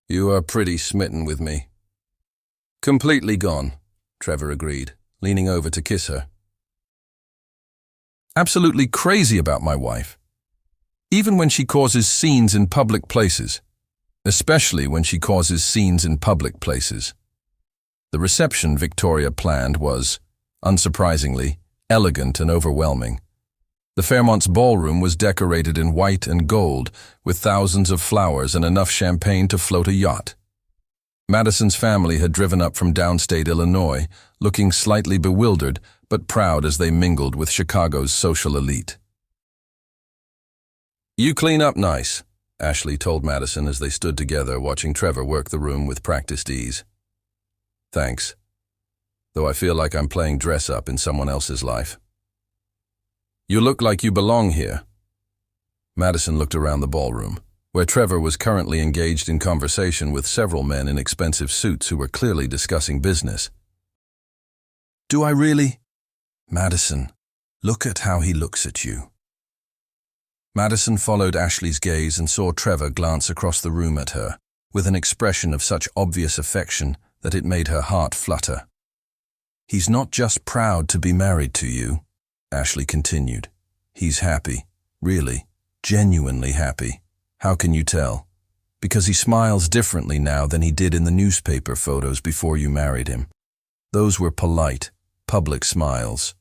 You are pretty smitten with me. Completely gone, Trevor agreed, leaning over to kiss her. Absolutely crazy about my wife. even when she causes scenes in public places. Especially when she causes scenes in public places. The reception Victoria planned was, unsurprisingly, elegant and overwhelming. The Fairmont's ballroom was decorated in white and gold, with thousands of flowers and enough champagne to float a yacht. Madison's family had driven up from downstate Illinois, looking slightly bewildered but proud as they mingled with Chicago's social elite. "You clean up nice," Ashley told Madison as they stood together watching Trevor work the room with practiced ease. "Thanks, though I feel like I'm playing dress-up in someone else's life." "You look like you belong here." Madison looked around the ballroom, where Trevor was currently engaged in conversation with several men in expensive suits who were clearly discussing business. "Do I really?" "Madison, look at how he looks at you." Madison followed Ashley's gaze and saw Trevor glance across the room at her, with an expression of such obvious affection that it made her heart flutter. "He's not just proud to be married to you," Ashley continued. "He's happy, really, genuinely happy. How can you tell? Because he smiles differently now than he did in the newspaper photos before you married him. Those were polite, public smiles.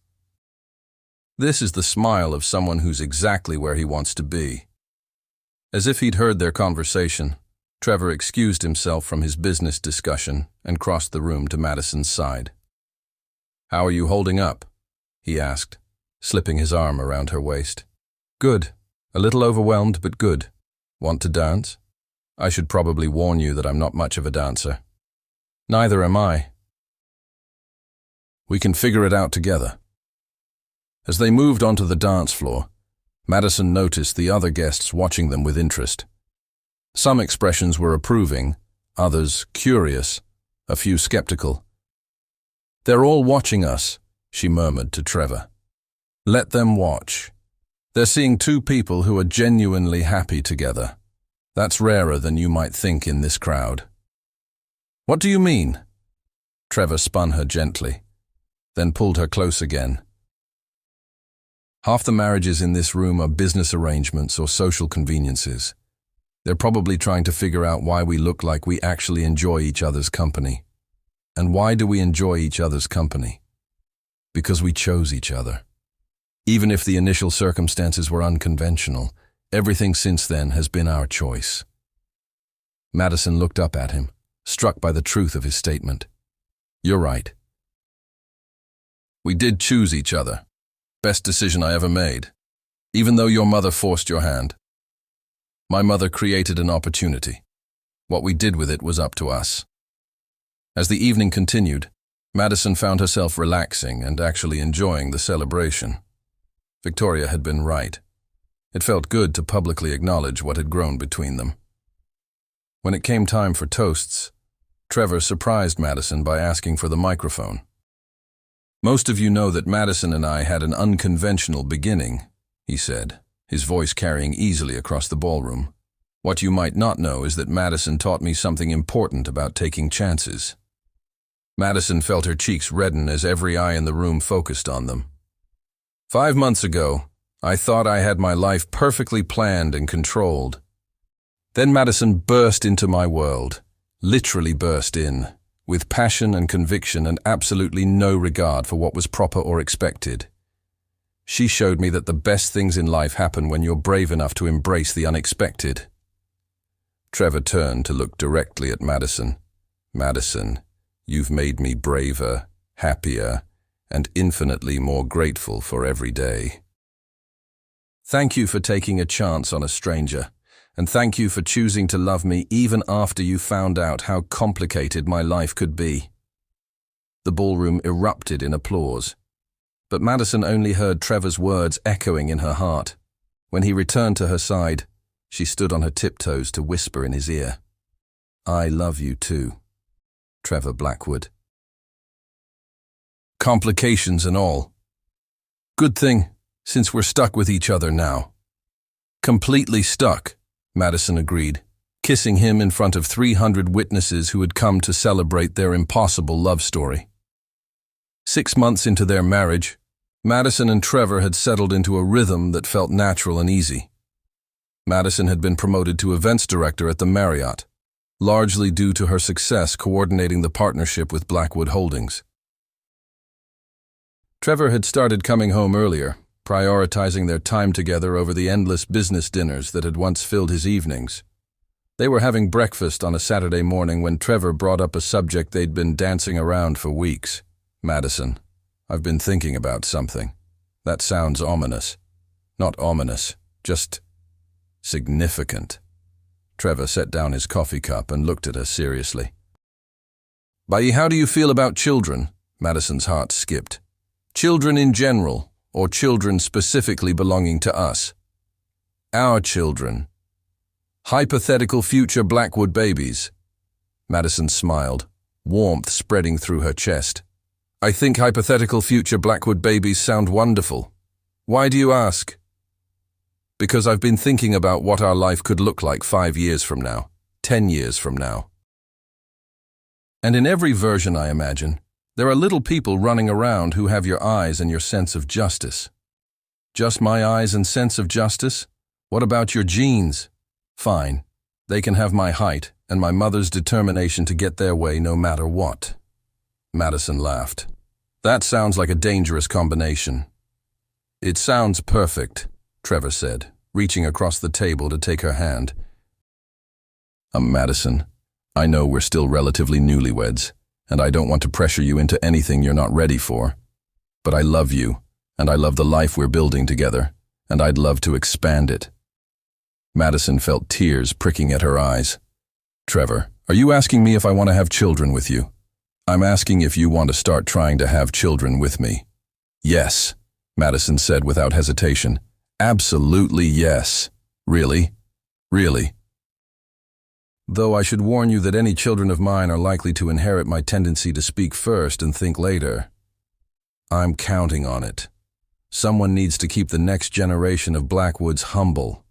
This is the smile of someone who's exactly where he wants to be." As if he'd heard their conversation, Trevor excused himself from his business discussion and crossed the room to Madison's side. "How are you holding up?" he asked, slipping his arm around her waist. "Good. A little overwhelmed, but good. Want to dance? I should probably warn you that I'm not much of a dancer." "Neither am I." "We can figure it out together." As they moved onto the dance floor, Madison noticed the other guests watching them with interest. Some expressions were approving, others curious, a few skeptical. "They're all watching us," she murmured to Trevor. "Let them watch. They're seeing two people who are genuinely happy together. That's rarer than you might think in this crowd." "What do you mean?" Trevor spun her gently, then pulled her close again. "Half the marriages in this room are business arrangements or social conveniences. They're probably trying to figure out why we look like we actually enjoy each other's company. And why do we enjoy each other's company? Because we chose each other. Even if the initial circumstances were unconventional, everything since then has been our choice." Madison looked up at him, struck by the truth of his statement. "You're right. We did choose each other. Best decision I ever made, even though your mother forced your hand. My mother created an opportunity. What we did with it was up to us." As the evening continued, Madison found herself relaxing and actually enjoying the celebration. Victoria had been right. It felt good to publicly acknowledge what had grown between them. When it came time for toasts, Trevor surprised Madison by asking for the microphone. "Most of you know that Madison and I had an unconventional beginning," he said, his voice carrying easily across the ballroom. "What you might not know is that Madison taught me something important about taking chances." Madison felt her cheeks redden as every eye in the room focused on them. 5 months ago, I thought I had my life perfectly planned and controlled. Then Madison burst into my world, literally burst in, with passion and conviction and absolutely no regard for what was proper or expected. She showed me that the best things in life happen when you're brave enough to embrace the unexpected. Trevor turned to look directly at Madison. "Madison, you've made me braver, happier, and infinitely more grateful for every day. Thank you for taking a chance on a stranger. And thank you for choosing to love me even after you found out how complicated my life could be." The ballroom erupted in applause, but Madison only heard Trevor's words echoing in her heart. When he returned to her side, she stood on her tiptoes to whisper in his ear, "I love you too, Trevor Blackwood." Complications and all. Good thing, since we're stuck with each other now. Completely stuck, Madison agreed, kissing him in front of 300 witnesses who had come to celebrate their impossible love story. 6 months into their marriage, Madison and Trevor had settled into a rhythm that felt natural and easy. Madison had been promoted to events director at the Marriott, largely due to her success coordinating the partnership with Blackwood Holdings. Trevor had started coming home earlier, prioritizing their time together over the endless business dinners that had once filled his evenings. They were having breakfast on a Saturday morning when Trevor brought up a subject they'd been dancing around for weeks. "Madison, I've been thinking about something. That sounds ominous." "Not ominous, just significant." Trevor set down his coffee cup and looked at her seriously. "Bayi, how do you feel about children?" Madison's heart skipped. "Children in general, or children specifically belonging to us?" "Our children. Hypothetical future Blackwood babies." Madison smiled, warmth spreading through her chest. "I think hypothetical future Blackwood babies sound wonderful. Why do you ask?" "Because I've been thinking about what our life could look like 5 years from now, 10 years from now. And in every version, I imagine, there are little people running around who have your eyes and your sense of justice." "Just my eyes and sense of justice? What about your genes?" "Fine. They can have my height and my mother's determination to get their way no matter what." Madison laughed. "That sounds like a dangerous combination." "It sounds perfect," Trevor said, reaching across the table to take her hand. Madison, I know we're still relatively newlyweds, and I don't want to pressure you into anything you're not ready for. But I love you, and I love the life we're building together, and I'd love to expand it." Madison felt tears pricking at her eyes. "Trevor, are you asking me if I want to have children with you?" "I'm asking if you want to start trying to have children with me." "Yes," Madison said without hesitation. "Absolutely yes." "Really? Really?" "Though I should warn you that any children of mine are likely to inherit my tendency to speak first and think later. I'm counting on it. Someone needs to keep the next generation of Blackwoods humble."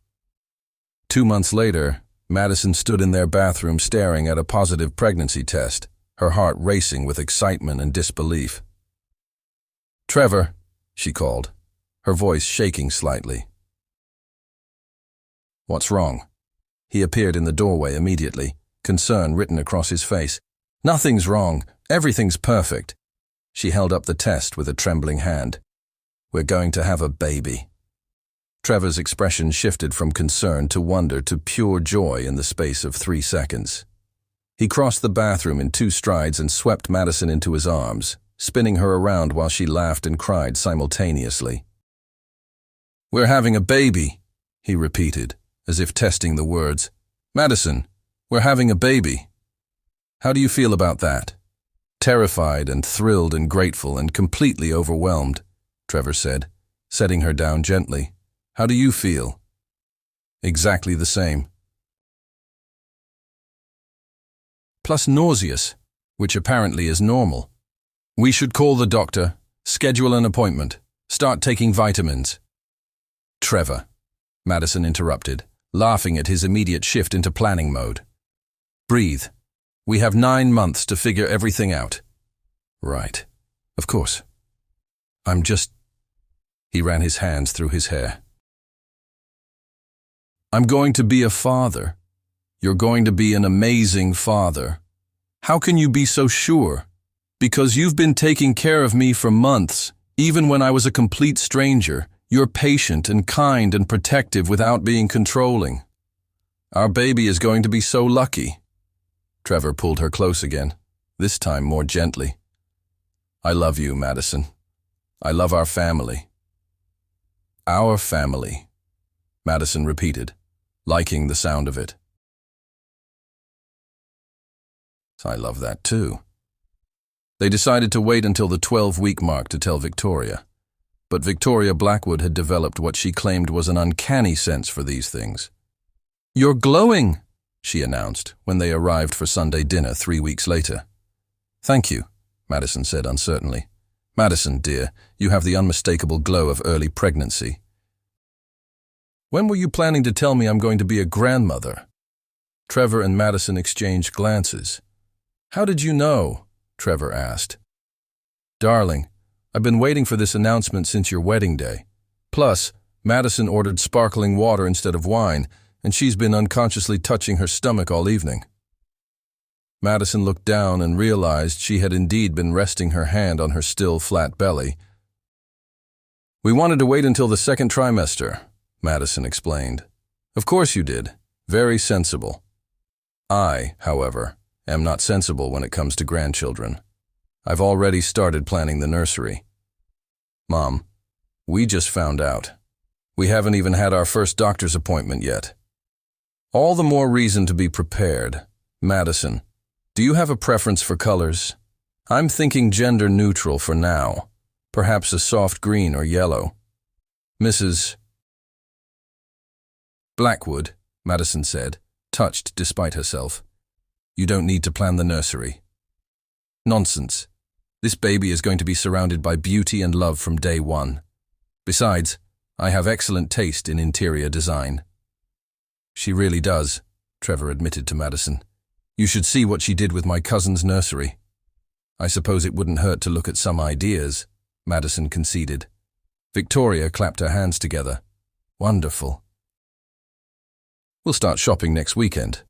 2 months later, Madison stood in their bathroom staring at a positive pregnancy test, her heart racing with excitement and disbelief. "Trevor," she called, her voice shaking slightly. "What's wrong?" He appeared in the doorway immediately, concern written across his face. "Nothing's wrong. Everything's perfect." She held up the test with a trembling hand. "We're going to have a baby." Trevor's expression shifted from concern to wonder to pure joy in the space of 3 seconds. He crossed the bathroom in 2 strides and swept Madison into his arms, spinning her around while she laughed and cried simultaneously. "We're having a baby," he repeated, as if testing the words. "Madison, we're having a baby. How do you feel about that?" "Terrified and thrilled and grateful and completely overwhelmed," Trevor said, setting her down gently. "How do you feel?" "Exactly the same. Plus nauseous, which apparently is normal. We should call the doctor, schedule an appointment, start taking vitamins." "Trevor," Madison interrupted, laughing at his immediate shift into planning mode. "Breathe. We have 9 months to figure everything out." "Right. Of course. I'm just—" He ran his hands through his hair. "I'm going to be a father. You're going to be an amazing father. How can you be so sure? Because you've been taking care of me for months, even when I was a complete stranger. You're patient and kind and protective without being controlling. Our baby is going to be so lucky." Trevor pulled her close again, this time more gently. "I love you, Madison. I love our family." "Our family," Madison repeated, liking the sound of it. "I love that too." They decided to wait until the 12-week mark to tell Victoria. But Victoria Blackwood had developed what she claimed was an uncanny sense for these things. "You're glowing," she announced when they arrived for Sunday dinner 3 weeks later. "Thank you," Madison said uncertainly. "Madison, dear, you have the unmistakable glow of early pregnancy." "When were you planning to tell me I'm going to be a grandmother?" Trevor and Madison exchanged glances. "How did you know?" Trevor asked. "Darling, I've been waiting for this announcement since your wedding day. Plus, Madison ordered sparkling water instead of wine, and she's been unconsciously touching her stomach all evening. Madison looked down and realized she had indeed been resting her hand on her still flat belly. "We wanted to wait until the second trimester," Madison explained. "Of course you did. Very sensible. I, however, am not sensible when it comes to grandchildren. I've already started planning the nursery." "Mom, we just found out. We haven't even had our first doctor's appointment yet." "All the more reason to be prepared. Madison, do you have a preference for colors? I'm thinking gender neutral for now. Perhaps a soft green or yellow." "Mrs. Blackwood," Madison said, touched despite herself, "you don't need to plan the nursery." "Nonsense. This baby is going to be surrounded by beauty and love from day one. Besides, I have excellent taste in interior design." "She really does," Trevor admitted to Madison. "You should see what she did with my cousin's nursery." "I suppose it wouldn't hurt to look at some ideas," Madison conceded. Victoria clapped her hands together. "Wonderful. We'll start shopping next weekend."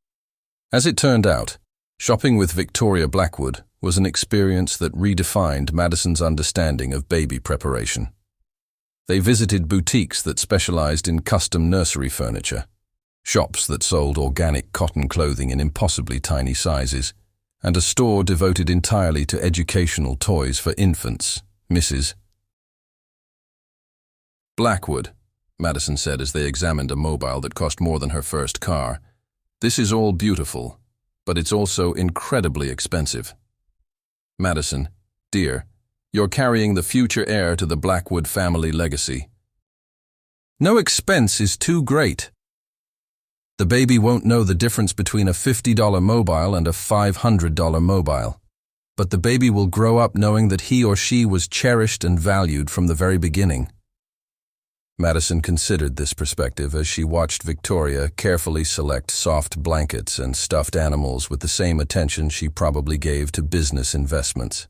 As it turned out, shopping with Victoria Blackwood was an experience that redefined Madison's understanding of baby preparation. They visited boutiques that specialized in custom nursery furniture, shops that sold organic cotton clothing in impossibly tiny sizes, and a store devoted entirely to educational toys for infants. Mrs. Blackwood, Madison said as they examined a mobile that cost more than her first car. "This is all beautiful, but it's also incredibly expensive." "Madison, dear, you're carrying the future heir to the Blackwood family legacy. No expense is too great. The baby won't know the difference between a $50 mobile and a $500 mobile, but the baby will grow up knowing that he or she was cherished and valued from the very beginning." Madison considered this perspective as she watched Victoria carefully select soft blankets and stuffed animals with the same attention she probably gave to business investments.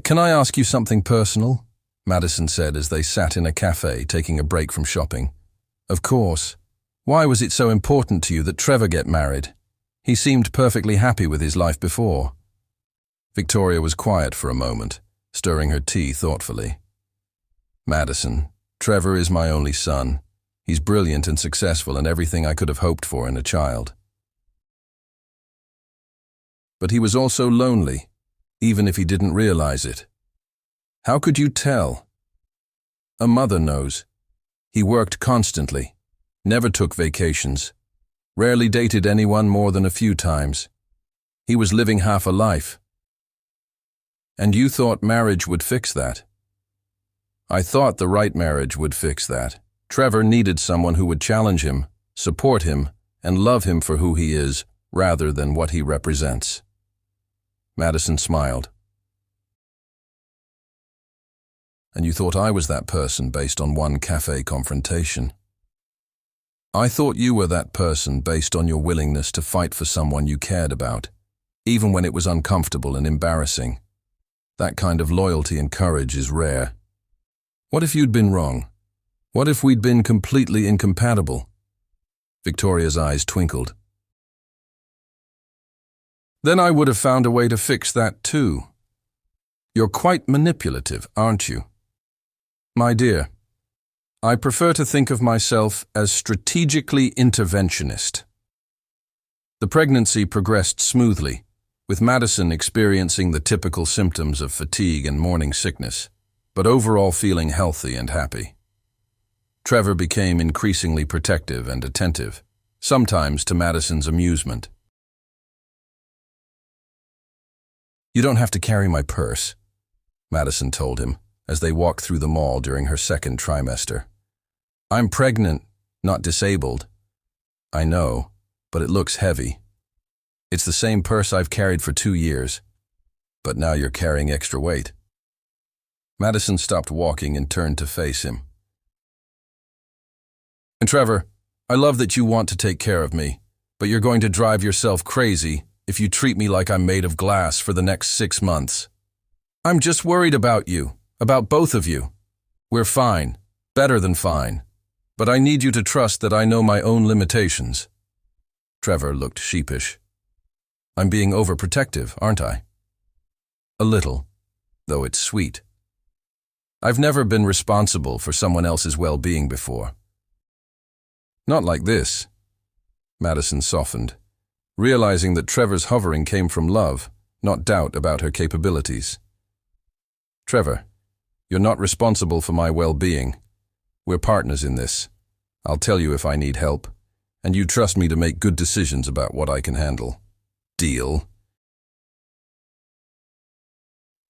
"Can I ask you something personal?" Madison said as they sat in a cafe taking a break from shopping. "Of course. Why was it so important to you that Trevor get married? He seemed perfectly happy with his life before." Victoria was quiet for a moment, stirring her tea thoughtfully. "Madison, Trevor is my only son. He's brilliant and successful and everything I could have hoped for in a child. But he was also lonely, even if he didn't realize it. How could you tell? A mother knows. He worked constantly, never took vacations, rarely dated anyone more than a few times. He was living half a life. And you thought marriage would fix that. I thought the right marriage would fix that. Trevor needed someone who would challenge him, support him, and love him for who he is, rather than what he represents." Madison smiled. "And you thought I was that person based on one cafe confrontation?" "I thought you were that person based on your willingness to fight for someone you cared about, even when it was uncomfortable and embarrassing. That kind of loyalty and courage is rare. What if you'd been wrong? What if we'd been completely incompatible?" Victoria's eyes twinkled. "Then I would have found a way to fix that too. You're quite manipulative, aren't you?" "My dear, I prefer to think of myself as strategically interventionist." The pregnancy progressed smoothly, with Madison experiencing the typical symptoms of fatigue and morning sickness, but overall feeling healthy and happy. Trevor became increasingly protective and attentive, sometimes to Madison's amusement. "You don't have to carry my purse," Madison told him as they walked through the mall during her second trimester. "I'm pregnant, not disabled." "I know, but it looks heavy. It's the same purse I've carried for 2 years, but now you're carrying extra weight." Madison stopped walking and turned to face him. "And Trevor, I love that you want to take care of me, but you're going to drive yourself crazy if you treat me like I'm made of glass for the next 6 months. I'm just worried about you, about both of you. We're fine, better than fine. but I need you to trust that I know my own limitations." Trevor looked sheepish. "I'm being overprotective, aren't I?" "A little, though it's sweet. I've never been responsible for someone else's well-being before." "Not like this." Madison softened, realizing that Trevor's hovering came from love, not doubt about her capabilities. "Trevor, you're not responsible for my well-being. We're partners in this. I'll tell you if I need help, and you trust me to make good decisions about what I can handle. Deal?"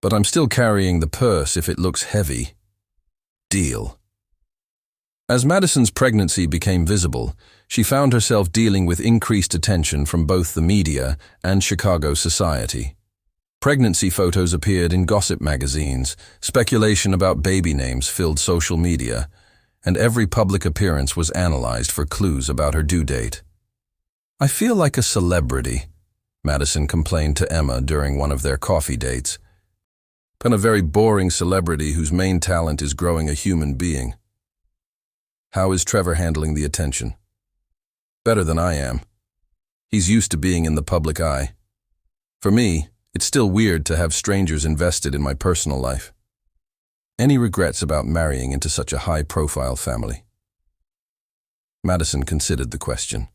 "But I'm still carrying the purse if it looks heavy." "Deal." As Madison's pregnancy became visible, she found herself dealing with increased attention from both the media and Chicago society. Pregnancy photos appeared in gossip magazines, speculation about baby names filled social media, and every public appearance was analyzed for clues about her due date. "I feel like a celebrity," Madison complained to Emma during one of their coffee dates. "And a very boring celebrity whose main talent is growing a human being." "How is Trevor handling the attention?" "Better than I am. He's used to being in the public eye. For me, it's still weird to have strangers invested in my personal life." "Any regrets about marrying into such a high-profile family?" Madison considered the question.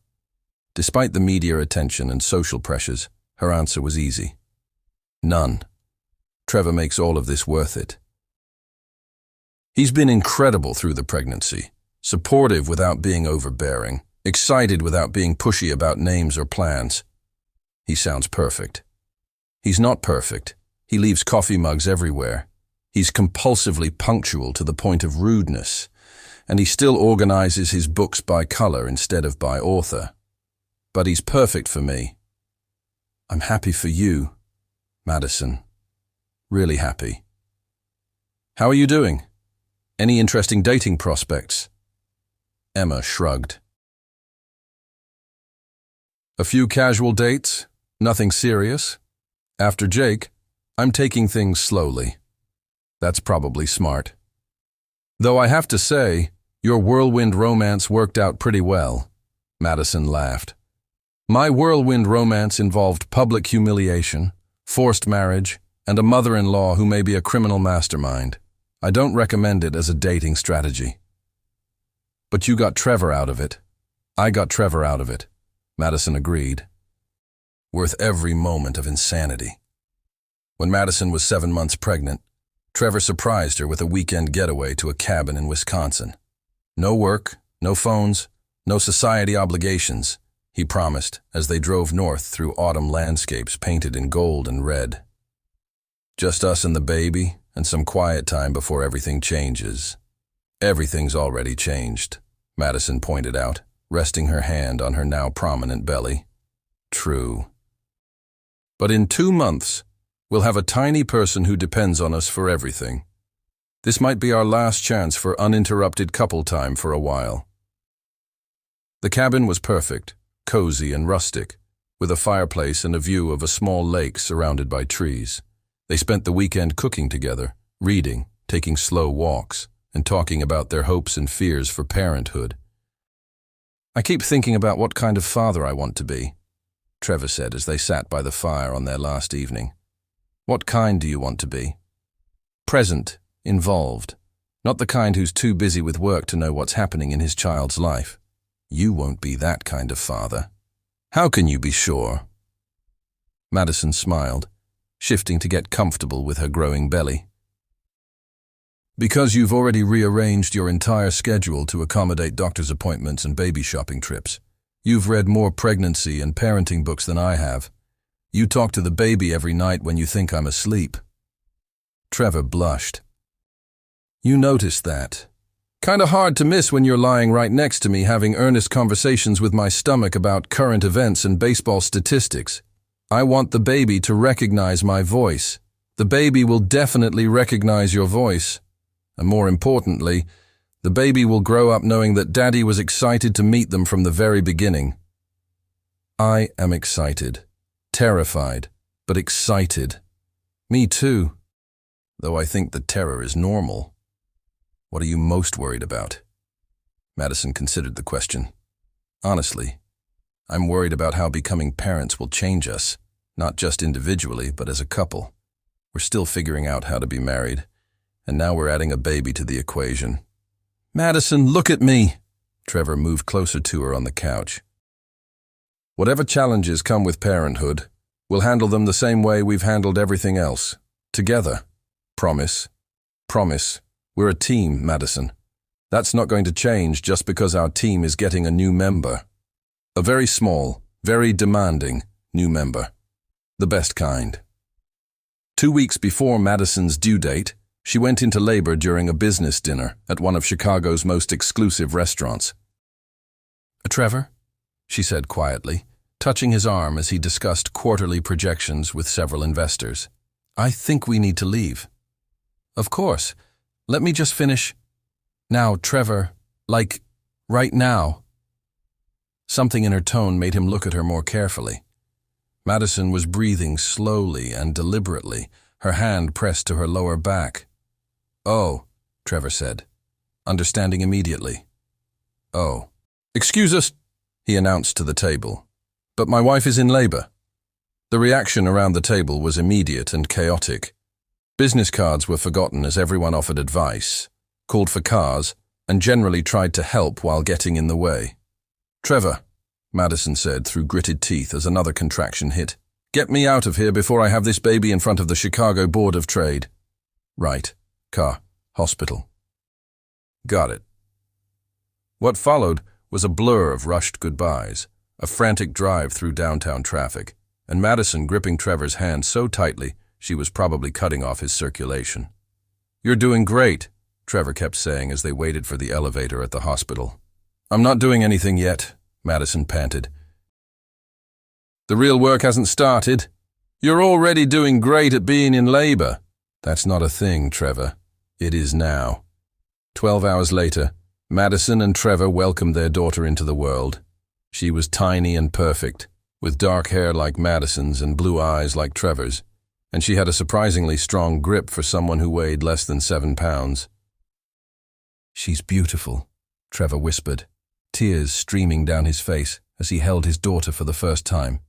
Despite the media attention and social pressures, her answer was easy. "None. Trevor makes all of this worth it. He's been incredible through the pregnancy, supportive without being overbearing, excited without being pushy about names or plans. He sounds perfect. He's not perfect. He leaves coffee mugs everywhere. He's compulsively punctual to the point of rudeness, and he still organizes his books by color instead of by author. But he's perfect for me. I'm happy for you, Madison. Really happy." "How are you doing? Any interesting dating prospects?" Emma shrugged. "A few casual dates, nothing serious. After Jake, I'm taking things slowly. That's probably smart. Though I have to say, your whirlwind romance worked out pretty well." Madison laughed. "My whirlwind romance involved public humiliation, forced marriage, and a mother-in-law who may be a criminal mastermind. I don't recommend it as a dating strategy." "But you got Trevor out of it." "I got Trevor out of it," Madison agreed. "Worth every moment of insanity." When Madison was 7 months pregnant, Trevor surprised her with a weekend getaway to a cabin in Wisconsin. "No work, no phones, no society obligations," he promised as they drove north through autumn landscapes painted in gold and red. "Just us and the baby, and some quiet time before everything changes." "Everything's already changed," Madison pointed out, resting her hand on her now prominent belly. "True. But in 2 months, we'll have a tiny person who depends on us for everything. This might be our last chance for uninterrupted couple time for a while." The cabin was perfect, cozy and rustic, with a fireplace and a view of a small lake surrounded by trees. They spent the weekend cooking together, reading, taking slow walks, and talking about their hopes and fears for parenthood. "I keep thinking about what kind of father I want to be," Trevor said as they sat by the fire on their last evening. "What kind do you want to be?" "Present, involved, not the kind who's too busy with work to know what's happening in his child's life. You won't be that kind of father." "How can you be sure?" Madison smiled, shifting to get comfortable with her growing belly. "Because you've already rearranged your entire schedule to accommodate doctor's appointments and baby shopping trips. You've read more pregnancy and parenting books than I have. You talk to the baby every night when you think I'm asleep." Trevor blushed. "You noticed that. Kinda hard to miss when you're lying right next to me having earnest conversations with my stomach about current events and baseball statistics. I want the baby to recognize my voice. The baby will definitely recognize your voice. And more importantly, the baby will grow up knowing that Daddy was excited to meet them from the very beginning." "I am excited. Terrified, but excited." "Me too. Though I think the terror is normal." "What are you most worried about?" Madison considered the question. Honestly, I'm worried about how becoming parents will change us, not just individually, but as a couple. We're still figuring out how to be married, and now we're adding a baby to the equation. Madison, look at me! Trevor moved closer to her on the couch. Whatever challenges come with parenthood, we'll handle them the same way we've handled everything else. Together. Promise. Promise. We're a team, Madison. That's not going to change just because our team is getting a new member. A very small, very demanding new member. The best kind. 2 weeks before Madison's due date, she went into labor during a business dinner at one of Chicago's most exclusive restaurants. Trevor, she said quietly, touching his arm as he discussed quarterly projections with several investors. I think we need to leave. Of course. Let me just finish. Now, Trevor, like, right now. Something in her tone made him look at her more carefully. Madison was breathing slowly and deliberately, her hand pressed to her lower back. Oh, Trevor said, understanding immediately. Oh. Excuse us, he announced to the table, but my wife is in labor. The reaction around the table was immediate and chaotic. Business cards were forgotten as everyone offered advice, called for cars, and generally tried to help while getting in the way. Trevor, Madison said through gritted teeth as another contraction hit, get me out of here before I have this baby in front of the Chicago Board of Trade. Right. Car. Hospital. Got it. What followed was a blur of rushed goodbyes, a frantic drive through downtown traffic, and Madison gripping Trevor's hand so tightly she was probably cutting off his circulation. You're doing great, Trevor kept saying as they waited for the elevator at the hospital. I'm not doing anything yet, Madison panted. The real work hasn't started. You're already doing great at being in labor. That's not a thing, Trevor. It is now. 12 hours later, Madison and Trevor welcomed their daughter into the world. She was tiny and perfect, with dark hair like Madison's and blue eyes like Trevor's, and she had a surprisingly strong grip for someone who weighed less than 7 pounds. She's beautiful, Trevor whispered, tears streaming down his face as he held his daughter for the first time.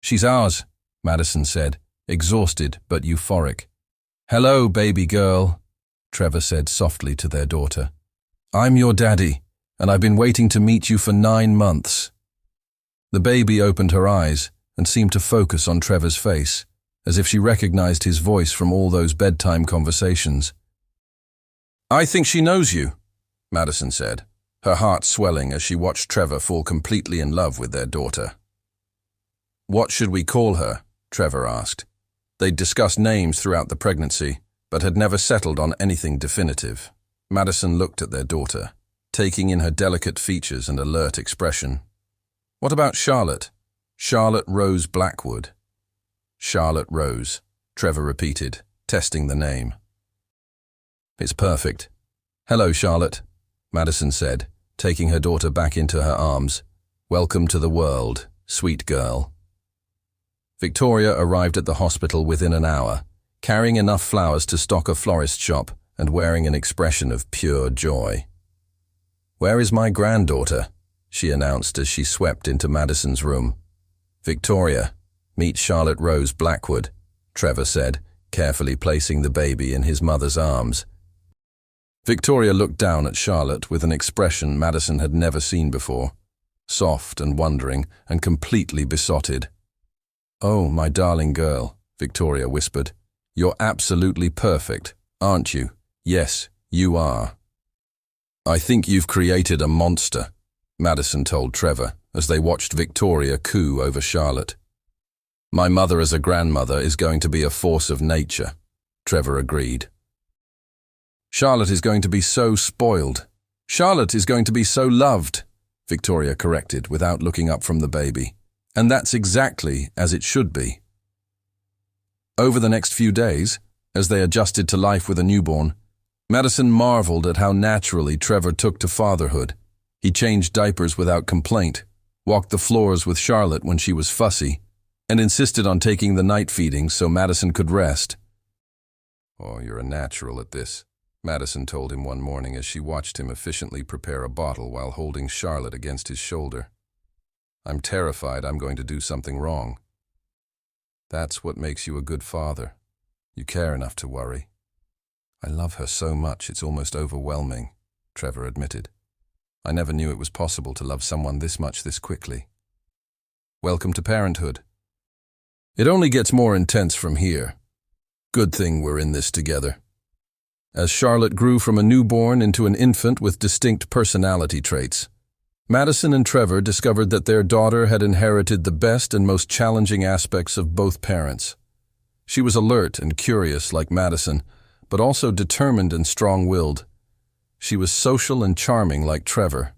She's ours, Madison said, exhausted but euphoric. Hello, baby girl, Trevor said softly to their daughter. I'm your daddy, and I've been waiting to meet you for 9 months. The baby opened her eyes and seemed to focus on Trevor's face, as if she recognized his voice from all those bedtime conversations. I think she knows you, Madison said, her heart swelling as she watched Trevor fall completely in love with their daughter. What should we call her? Trevor asked. They'd discussed names throughout the pregnancy, but had never settled on anything definitive. Madison looked at their daughter, taking in her delicate features and alert expression. What about Charlotte? Charlotte Rose Blackwood. Charlotte Rose, Trevor repeated, testing the name. It's perfect. Hello, Charlotte, Madison said, taking her daughter back into her arms. Welcome to the world, sweet girl. Victoria arrived at the hospital within an hour, carrying enough flowers to stock a florist shop and wearing an expression of pure joy. Where is my granddaughter? She announced as she swept into Madison's room. Victoria, meet Charlotte Rose Blackwood, Trevor said, carefully placing the baby in his mother's arms. Victoria looked down at Charlotte with an expression Madison had never seen before, soft and wondering and completely besotted. Oh, my darling girl, Victoria whispered. You're absolutely perfect, aren't you? Yes, you are. I think you've created a monster, Madison told Trevor as they watched Victoria coo over Charlotte. My mother as a grandmother is going to be a force of nature, Trevor agreed. Charlotte is going to be so spoiled. Charlotte is going to be so loved, Victoria corrected without looking up from the baby. And that's exactly as it should be. Over the next few days, as they adjusted to life with a newborn, Madison marveled at how naturally Trevor took to fatherhood. He changed diapers without complaint, walked the floors with Charlotte when she was fussy, and insisted on taking the night feedings so Madison could rest. Oh, you're a natural at this, Madison told him one morning as she watched him efficiently prepare a bottle while holding Charlotte against his shoulder. "I'm terrified I'm going to do something wrong." "That's what makes you a good father. You care enough to worry." "I love her so much it's almost overwhelming," Trevor admitted. "I never knew it was possible to love someone this much this quickly." "Welcome to parenthood. It only gets more intense from here. Good thing we're in this together." As Charlotte grew from a newborn into an infant with distinct personality traits, Madison and Trevor discovered that their daughter had inherited the best and most challenging aspects of both parents. She was alert and curious like Madison, but also determined and strong-willed. She was social and charming like Trevor,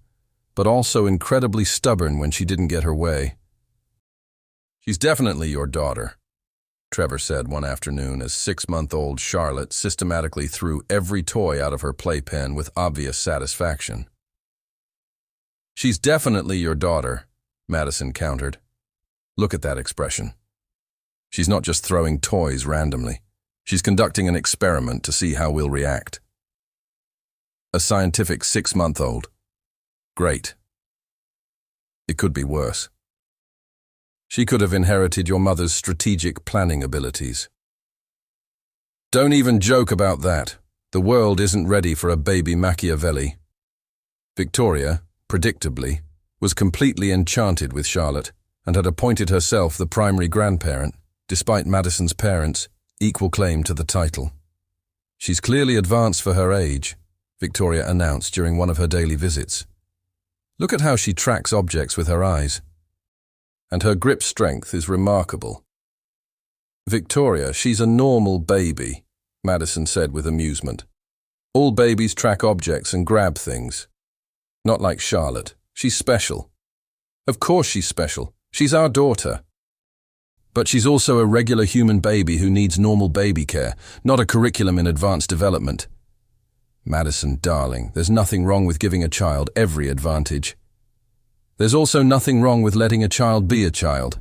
but also incredibly stubborn when she didn't get her way. "She's definitely your daughter," Trevor said one afternoon as 6-month-old Charlotte systematically threw every toy out of her playpen with obvious satisfaction. "She's definitely your daughter," Madison countered. "Look at that expression. She's not just throwing toys randomly. She's conducting an experiment to see how we'll react." "A scientific 6-month-old. Great. It could be worse. She could have inherited your mother's strategic planning abilities." "Don't even joke about that. The world isn't ready for a baby Machiavelli." Victoria, predictably, was completely enchanted with Charlotte and had appointed herself the primary grandparent, despite Madison's parents' equal claim to the title. "She's clearly advanced for her age," Victoria announced during one of her daily visits. "Look at how she tracks objects with her eyes. And her grip strength is remarkable." "Victoria, she's a normal baby," Madison said with amusement. "All babies track objects and grab things. Not like Charlotte. She's special." "Of course she's special. She's our daughter. But she's also a regular human baby who needs normal baby care, not a curriculum in advanced development." "Madison, darling, there's nothing wrong with giving a child every advantage. There's also nothing wrong with letting a child be a child."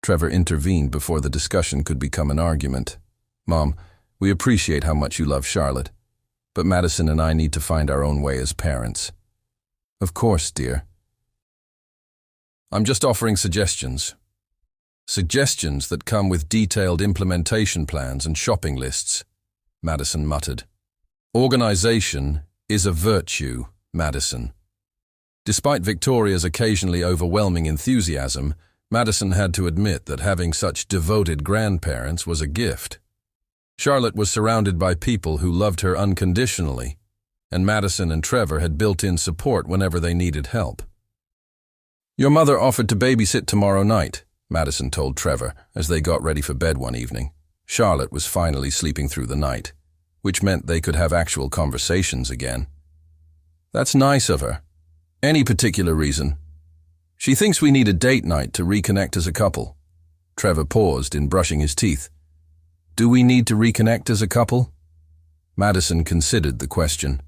Trevor intervened before the discussion could become an argument. "Mom, we appreciate how much you love Charlotte, but Madison and I need to find our own way as parents." "Of course, dear. I'm just offering suggestions. Suggestions that come with detailed implementation plans and shopping lists," Madison muttered. "Organization is a virtue, Madison." Despite Victoria's occasionally overwhelming enthusiasm, Madison had to admit that having such devoted grandparents was a gift. Charlotte was surrounded by people who loved her unconditionally, and Madison and Trevor had built-in support whenever they needed help. "Your mother offered to babysit tomorrow night," Madison told Trevor as they got ready for bed one evening. Charlotte was finally sleeping through the night, which meant they could have actual conversations again. "That's nice of her. Any particular reason?" "She thinks we need a date night to reconnect as a couple." Trevor paused in brushing his teeth. "Do we need to reconnect as a couple?" Madison considered the question.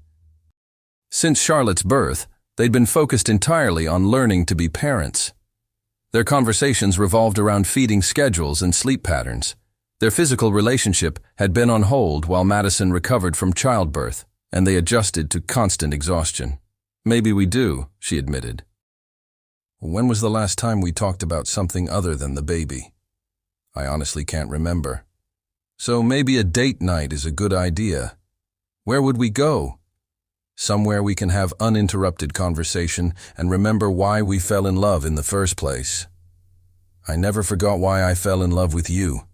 Since Charlotte's birth, they'd been focused entirely on learning to be parents. Their conversations revolved around feeding schedules and sleep patterns. Their physical relationship had been on hold while Madison recovered from childbirth, and they adjusted to constant exhaustion. "Maybe we do," she admitted. "When was the last time we talked about something other than the baby?" "I honestly can't remember." "So maybe a date night is a good idea. Where would we go?" "Somewhere we can have uninterrupted conversation and remember why we fell in love in the first place." "I never forgot why I fell in love with you,"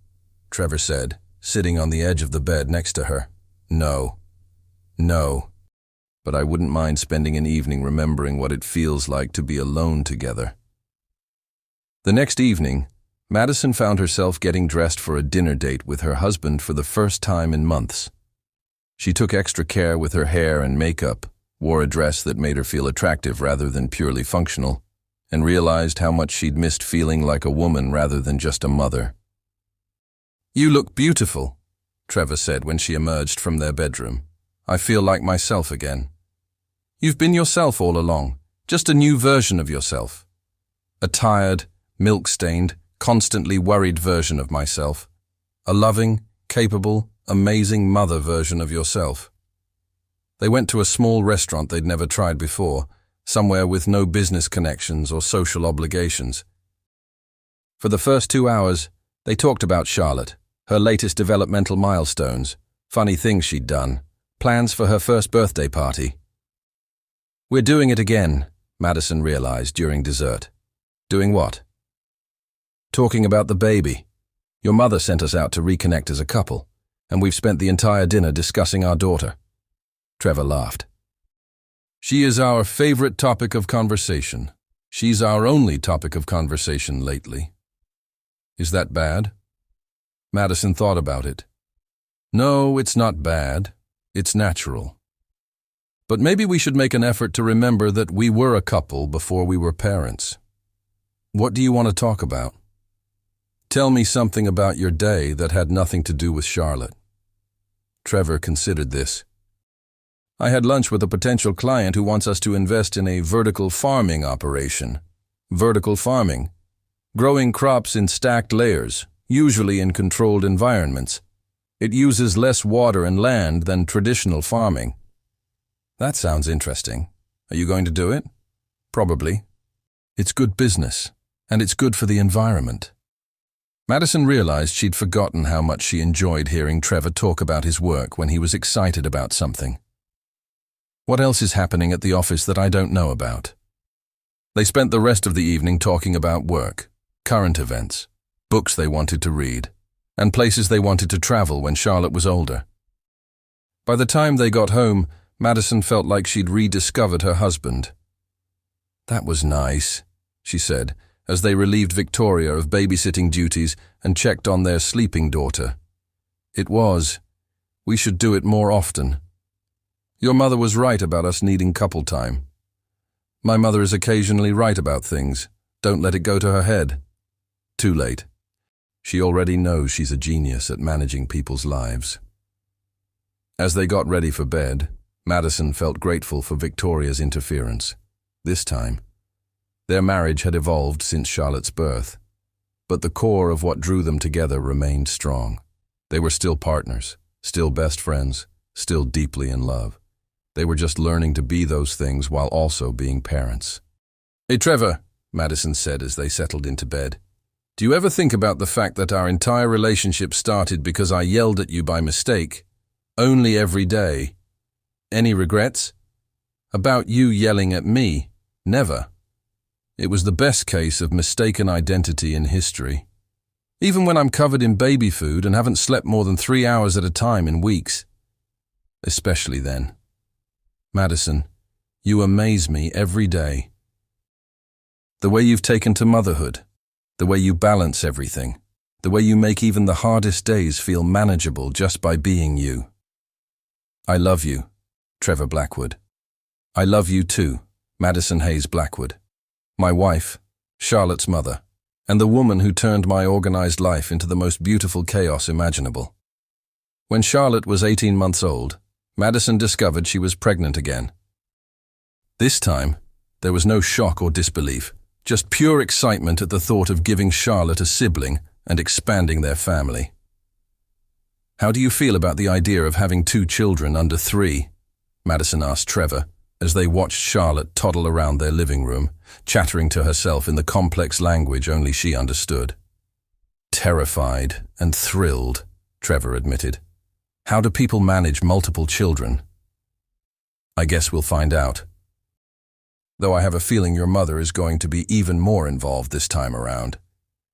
Trevor said, sitting on the edge of the bed next to her. No, but I wouldn't mind spending an evening remembering what it feels like to be alone together." The next evening, Madison found herself getting dressed for a dinner date with her husband for the first time in months. She took extra care with her hair and makeup, wore a dress that made her feel attractive rather than purely functional, and realized how much she'd missed feeling like a woman rather than just a mother. "You look beautiful," Trevor said when she emerged from their bedroom. "I feel like myself again." "You've been yourself all along, just a new version of yourself." "A tired, milk-stained, constantly worried version of myself. A loving, capable, amazing mother version of yourself." They went to a small restaurant they'd never tried before, somewhere with no business connections or social obligations. For the first 2 hours, they talked about Charlotte, her latest developmental milestones, funny things she'd done, plans for her first birthday party. "We're doing it again," Madison realized during dessert. "Doing what?" "Talking about the baby. Your mother sent us out to reconnect as a couple, and we've spent the entire dinner discussing our daughter." Trevor laughed. "She is our favorite topic of conversation. She's our only topic of conversation lately." "Is that bad?" Madison thought about it. "No, it's not bad. It's natural. But maybe we should make an effort to remember that we were a couple before we were parents. What do you want to talk about? Tell me something about your day that had nothing to do with Charlotte." Trevor considered this. "I had lunch with a potential client who wants us to invest in a vertical farming operation. Vertical farming. Growing crops in stacked layers, usually in controlled environments. It uses less water and land than traditional farming." "That sounds interesting. Are you going to do it?" "Probably. It's good business, and it's good for the environment." Madison realized she'd forgotten how much she enjoyed hearing Trevor talk about his work when he was excited about something. "What else is happening at the office that I don't know about?" They spent the rest of the evening talking about work, current events, books they wanted to read, and places they wanted to travel when Charlotte was older. By the time they got home, Madison felt like she'd rediscovered her husband. "That was nice," she said, as they relieved Victoria of babysitting duties and checked on their sleeping daughter. "It was. We should do it more often. Your mother was right about us needing couple time." "My mother is occasionally right about things. Don't let it go to her head." "Too late. She already knows she's a genius at managing people's lives." As they got ready for bed, Madison felt grateful for Victoria's interference. This time, their marriage had evolved since Charlotte's birth, but the core of what drew them together remained strong. They were still partners, still best friends, still deeply in love. They were just learning to be those things while also being parents. "Hey, Trevor," Madison said as they settled into bed, "do you ever think about the fact that our entire relationship started because I yelled at you by mistake? Only every day. Any regrets? About you yelling at me? Never. It was the best case of mistaken identity in history. Even when I'm covered in baby food and haven't slept more than 3 hours at a time in weeks. Especially then. Madison, you amaze me every day. The way you've taken to motherhood, the way you balance everything, the way you make even the hardest days feel manageable just by being you. I love you, Trevor Blackwood. I love you too, Madison Hayes Blackwood. My wife, Charlotte's mother, and the woman who turned my organized life into the most beautiful chaos imaginable. When Charlotte was 18 months old, Madison discovered she was pregnant again. This time, there was no shock or disbelief, just pure excitement at the thought of giving Charlotte a sibling and expanding their family. How do you feel about the idea of having 2 children under 3? Madison asked Trevor, as they watched Charlotte toddle around their living room, chattering to herself in the complex language only she understood. Terrified and thrilled, Trevor admitted. How do people manage multiple children? I guess we'll find out. Though I have a feeling your mother is going to be even more involved this time around.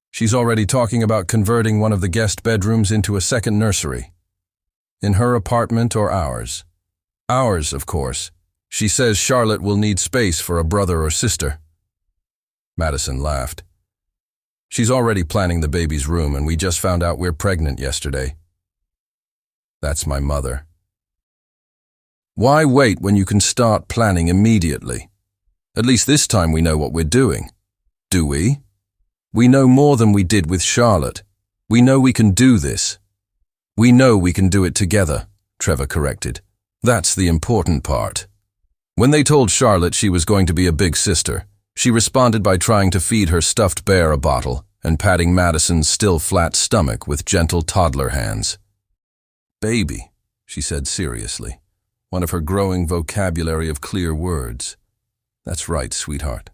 She's already talking about converting one of the guest bedrooms into a second nursery. In her apartment or ours? Ours, of course. She says Charlotte will need space for a brother or sister. Madison laughed. She's already planning the baby's room, and we just found out we're pregnant yesterday. That's my mother. Why wait when you can start planning immediately? At least this time we know what we're doing. Do we? We know more than we did with Charlotte. We know we can do this. We know we can do it together, Trevor corrected. That's the important part. When they told Charlotte she was going to be a big sister, she responded by trying to feed her stuffed bear a bottle and patting Madison's still flat stomach with gentle toddler hands. Baby, she said seriously, one of her growing vocabulary of clear words. That's right, sweetheart.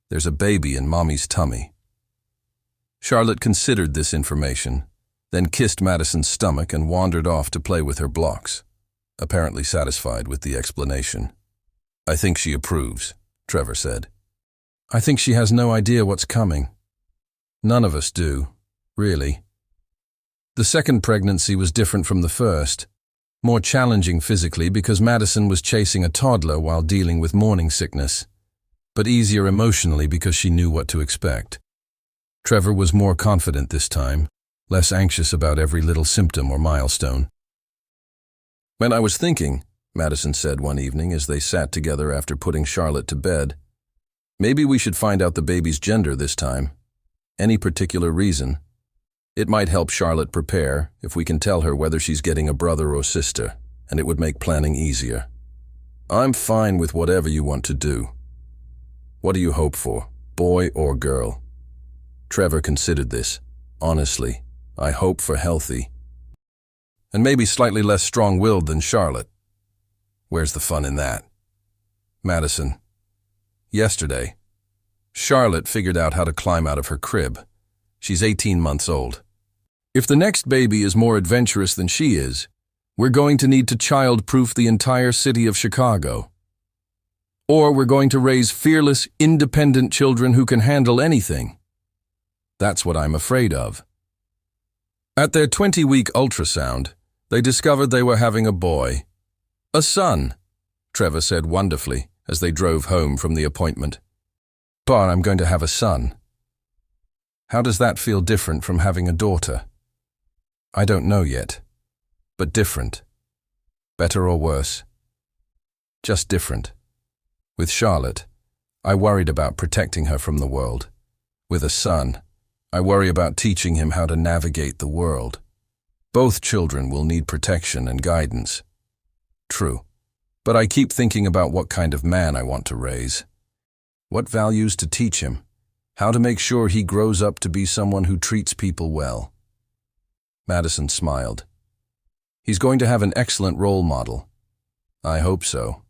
There's a baby in Mommy's tummy. Charlotte considered this information, then kissed Madison's stomach and wandered off to play with her blocks, apparently satisfied with the explanation. I think she approves, Trevor said. I think she has no idea what's coming. None of us do, really. The second pregnancy was different from the first, more challenging physically because Madison was chasing a toddler while dealing with morning sickness, but easier emotionally because she knew what to expect. Trevor was more confident this time, less anxious about every little symptom or milestone. When I was thinking, Madison said one evening as they sat together after putting Charlotte to bed, maybe we should find out the baby's gender this time. Any particular reason? It might help Charlotte prepare if we can tell her whether she's getting a brother or sister, and it would make planning easier. I'm fine with whatever you want to do. What do you hope for, boy or girl? Trevor considered this. Honestly, I hope for healthy. And maybe slightly less strong-willed than Charlotte. Where's the fun in that? Madison. Yesterday, Charlotte figured out how to climb out of her crib. She's 18 months old. If the next baby is more adventurous than she is, we're going to need to child-proof the entire city of Chicago. Or we're going to raise fearless, independent children who can handle anything. That's what I'm afraid of. At their 20-week ultrasound, they discovered they were having a boy. A son, Trevor said wonderfully as they drove home from the appointment. But I'm going to have a son. How does that feel different from having a daughter? I don't know yet, but different. Better or worse? Just different. With Charlotte, I worried about protecting her from the world. With a son, I worry about teaching him how to navigate the world. Both children will need protection and guidance. True, but I keep thinking about what kind of man I want to raise. What values to teach him? How to make sure he grows up to be someone who treats people well. Madison smiled. He's going to have an excellent role model. I hope so.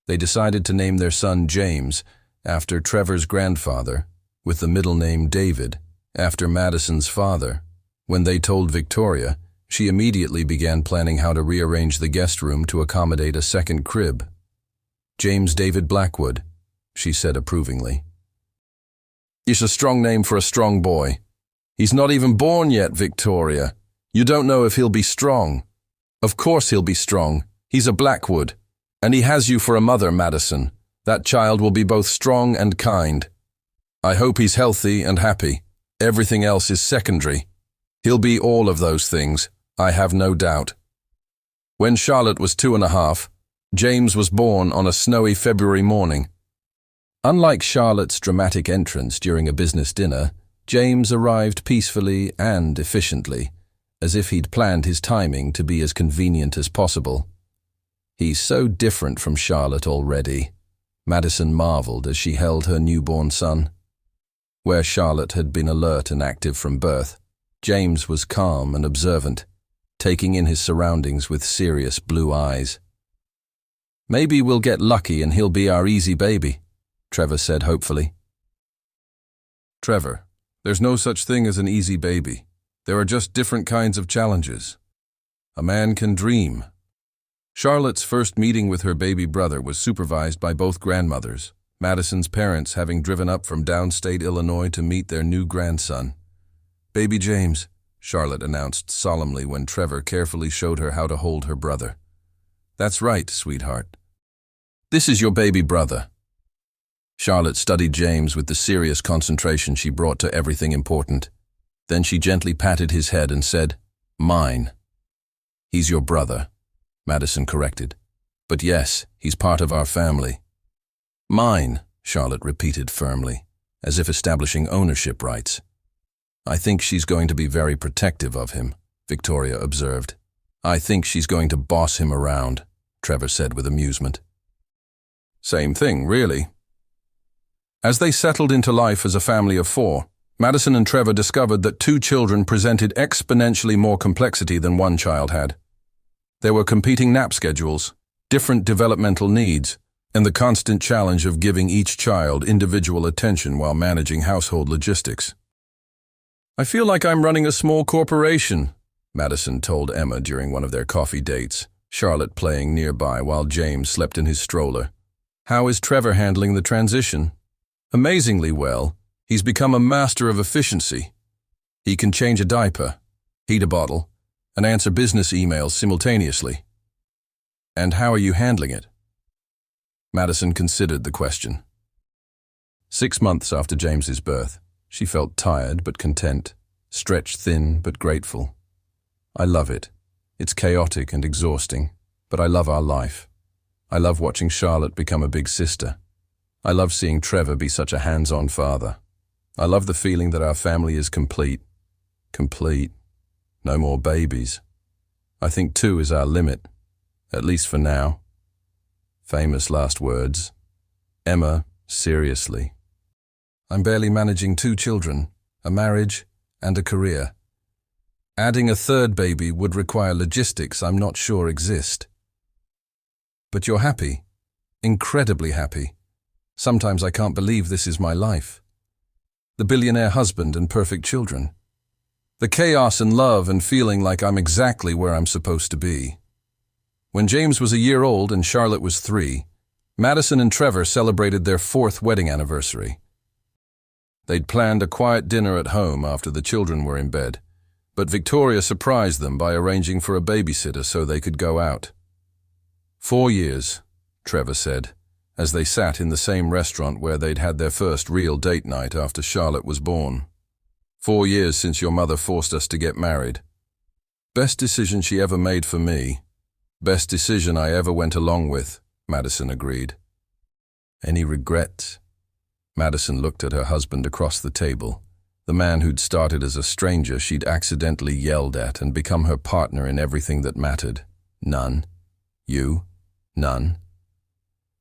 They decided to name their son James after Trevor's grandfather, with the middle name David, after Madison's father. When they told Victoria, she immediately began planning how to rearrange the guest room to accommodate a second crib. James David Blackwood, she said approvingly. It's a strong name for a strong boy. He's not even born yet, Victoria. You don't know if he'll be strong. Of course he'll be strong. He's a Blackwood. And he has you for a mother, Madison. That child will be both strong and kind. I hope he's healthy and happy. Everything else is secondary. He'll be all of those things, I have no doubt. When Charlotte was 2.5, James was born on a snowy February morning. Unlike Charlotte's dramatic entrance during a business dinner, James arrived peacefully and efficiently, as if he'd planned his timing to be as convenient as possible. He's so different from Charlotte already, Madison marveled as she held her newborn son. Where Charlotte had been alert and active from birth, James was calm and observant, taking in his surroundings with serious blue eyes. Maybe we'll get lucky and he'll be our easy baby, Trevor said hopefully. Trevor, there's no such thing as an easy baby. There are just different kinds of challenges. A man can dream. Charlotte's first meeting with her baby brother was supervised by both grandmothers, Madison's parents having driven up from downstate Illinois to meet their new grandson. Baby James, Charlotte announced solemnly when Trevor carefully showed her how to hold her brother. That's right, sweetheart. This is your baby brother. Charlotte studied James with the serious concentration she brought to everything important. Then she gently patted his head and said, Mine. He's your brother, Madison corrected. But yes, he's part of our family. Mine, Charlotte repeated firmly, as if establishing ownership rights. I think she's going to be very protective of him, Victoria observed. I think she's going to boss him around, Trevor said with amusement. Same thing, really. As they settled into life as a family of 4, Madison and Trevor discovered that 2 children presented exponentially more complexity than one child had. There were competing nap schedules, different developmental needs, and the constant challenge of giving each child individual attention while managing household logistics. "I feel like I'm running a small corporation," Madison told Emma during one of their coffee dates, Charlotte playing nearby while James slept in his stroller. "How is Trevor handling the transition?" "Amazingly well. He's become a master of efficiency. He can change a diaper, heat a bottle, and answer business emails simultaneously." "And how are you handling it?" Madison considered the question. 6 months after James's birth, she felt tired but content, stretched thin but grateful. "I love it. It's chaotic and exhausting, but I love our life. I love watching Charlotte become a big sister. I love seeing Trevor be such a hands-on father. I love the feeling that our family is complete. Complete. No more babies. I think 2 is our limit, at least for now." Famous last words. Emma, seriously. "I'm barely managing 2 children, a marriage, and a career. Adding a 3rd baby would require logistics I'm not sure exist." "But you're happy. Incredibly happy. Sometimes I can't believe this is my life. The billionaire husband and perfect children. The chaos and love and feeling like I'm exactly where I'm supposed to be." When James was a year old and Charlotte was 3, Madison and Trevor celebrated their 4th wedding anniversary. They'd planned a quiet dinner at home after the children were in bed, but Victoria surprised them by arranging for a babysitter so they could go out. 4 years, Trevor said, as they sat in the same restaurant where they'd had their first real date night after Charlotte was born. 4 years since your mother forced us to get married. Best decision she ever made for me. Best decision I ever went along with, Madison agreed. Any regrets? Madison looked at her husband across the table, the man who'd started as a stranger she'd accidentally yelled at and become her partner in everything that mattered. None. You? None.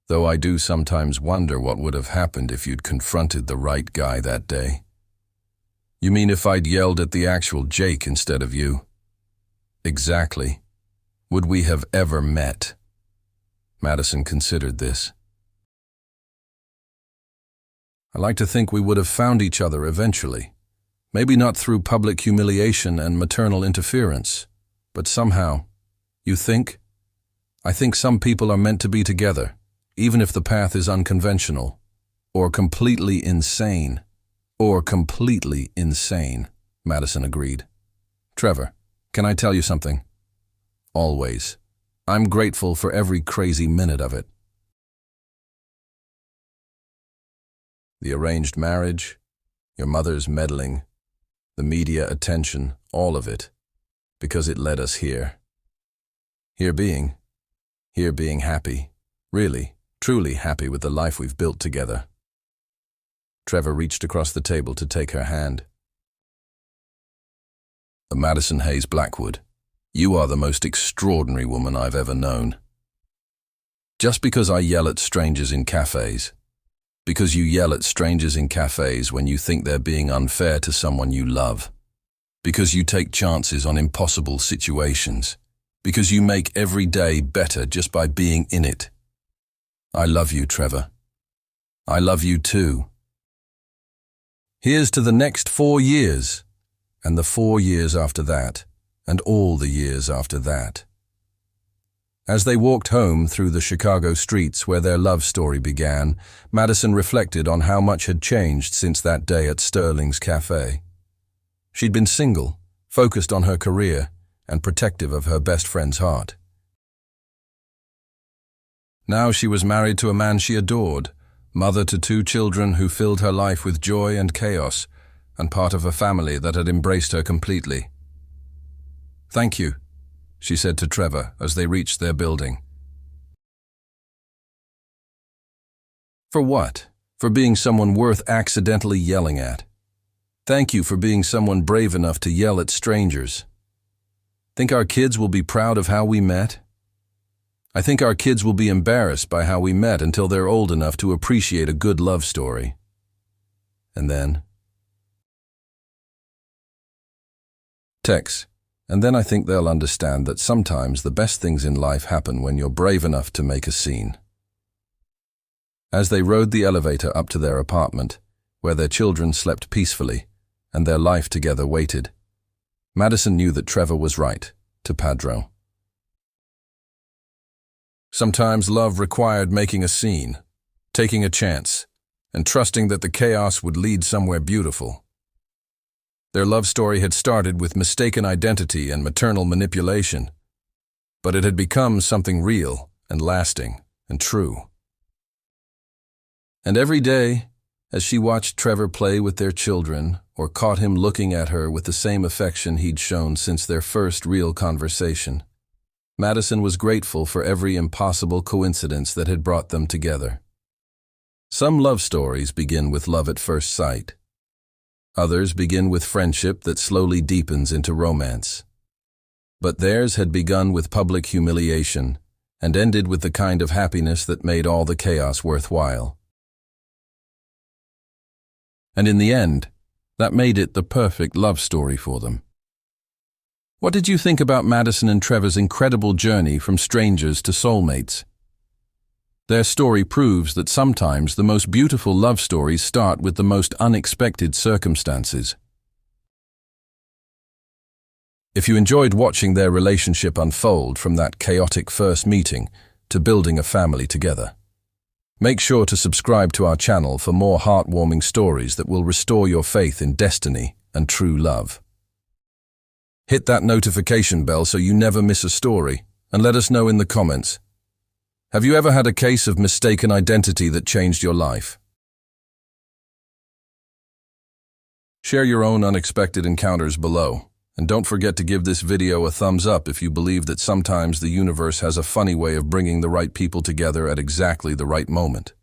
Though I do sometimes wonder what would have happened if you'd confronted the right guy that day. You mean if I'd yelled at the actual Jake instead of you? Exactly. Would we have ever met? Madison considered this. I like to think we would have found each other eventually. Maybe not through public humiliation and maternal interference, but somehow. You think? I think some people are meant to be together, even if the path is unconventional, or completely insane. Or completely insane, Madison agreed. Trevor, can I tell you something? Always. I'm grateful for every crazy minute of it. The arranged marriage, your mother's meddling, the media attention, all of it, because it led us here. Here being happy, really, truly happy with the life we've built together. Trevor reached across the table to take her hand. Madison Hayes Blackwood, you are the most extraordinary woman I've ever known. Just because I yell at strangers in cafes, because you yell at strangers in cafes when you think they're being unfair to someone you love, because you take chances on impossible situations, because you make every day better just by being in it. I love you, Trevor. I love you too. Here's to the next 4 years, and the 4 years after that, and all the years after that. As they walked home through the Chicago streets where their love story began, Madison reflected on how much had changed since that day at Sterling's Cafe. She'd been single, focused on her career, and protective of her best friend's heart. Now she was married to a man she adored, mother to 2 children who filled her life with joy and chaos, and part of a family that had embraced her completely. Thank you, she said to Trevor as they reached their building. For what? For being someone worth accidentally yelling at. Thank you for being someone brave enough to yell at strangers. Think our kids will be proud of how we met? I think our kids will be embarrassed by how we met until they're old enough to appreciate a good love story. And then... Tex, And then I think they'll understand that sometimes the best things in life happen when you're brave enough to make a scene. As they rode the elevator up to their apartment, where their children slept peacefully, and their life together waited, Madison knew that Trevor was right, to Pedro. Sometimes love required making a scene, taking a chance, and trusting that the chaos would lead somewhere beautiful. Their love story had started with mistaken identity and maternal manipulation, but it had become something real and lasting and true. And every day, as she watched Trevor play with their children or caught him looking at her with the same affection he'd shown since their first real conversation, Madison was grateful for every impossible coincidence that had brought them together. Some love stories begin with love at first sight. Others begin with friendship that slowly deepens into romance. But theirs had begun with public humiliation and ended with the kind of happiness that made all the chaos worthwhile. And in the end, that made it the perfect love story for them. What did you think about Madison and Trevor's incredible journey from strangers to soulmates? Their story proves that sometimes the most beautiful love stories start with the most unexpected circumstances. If you enjoyed watching their relationship unfold from that chaotic first meeting to building a family together, make sure to subscribe to our channel for more heartwarming stories that will restore your faith in destiny and true love. Hit that notification bell so you never miss a story, and let us know in the comments. Have you ever had a case of mistaken identity that changed your life? Share your own unexpected encounters below, and don't forget to give this video a thumbs up if you believe that sometimes the universe has a funny way of bringing the right people together at exactly the right moment.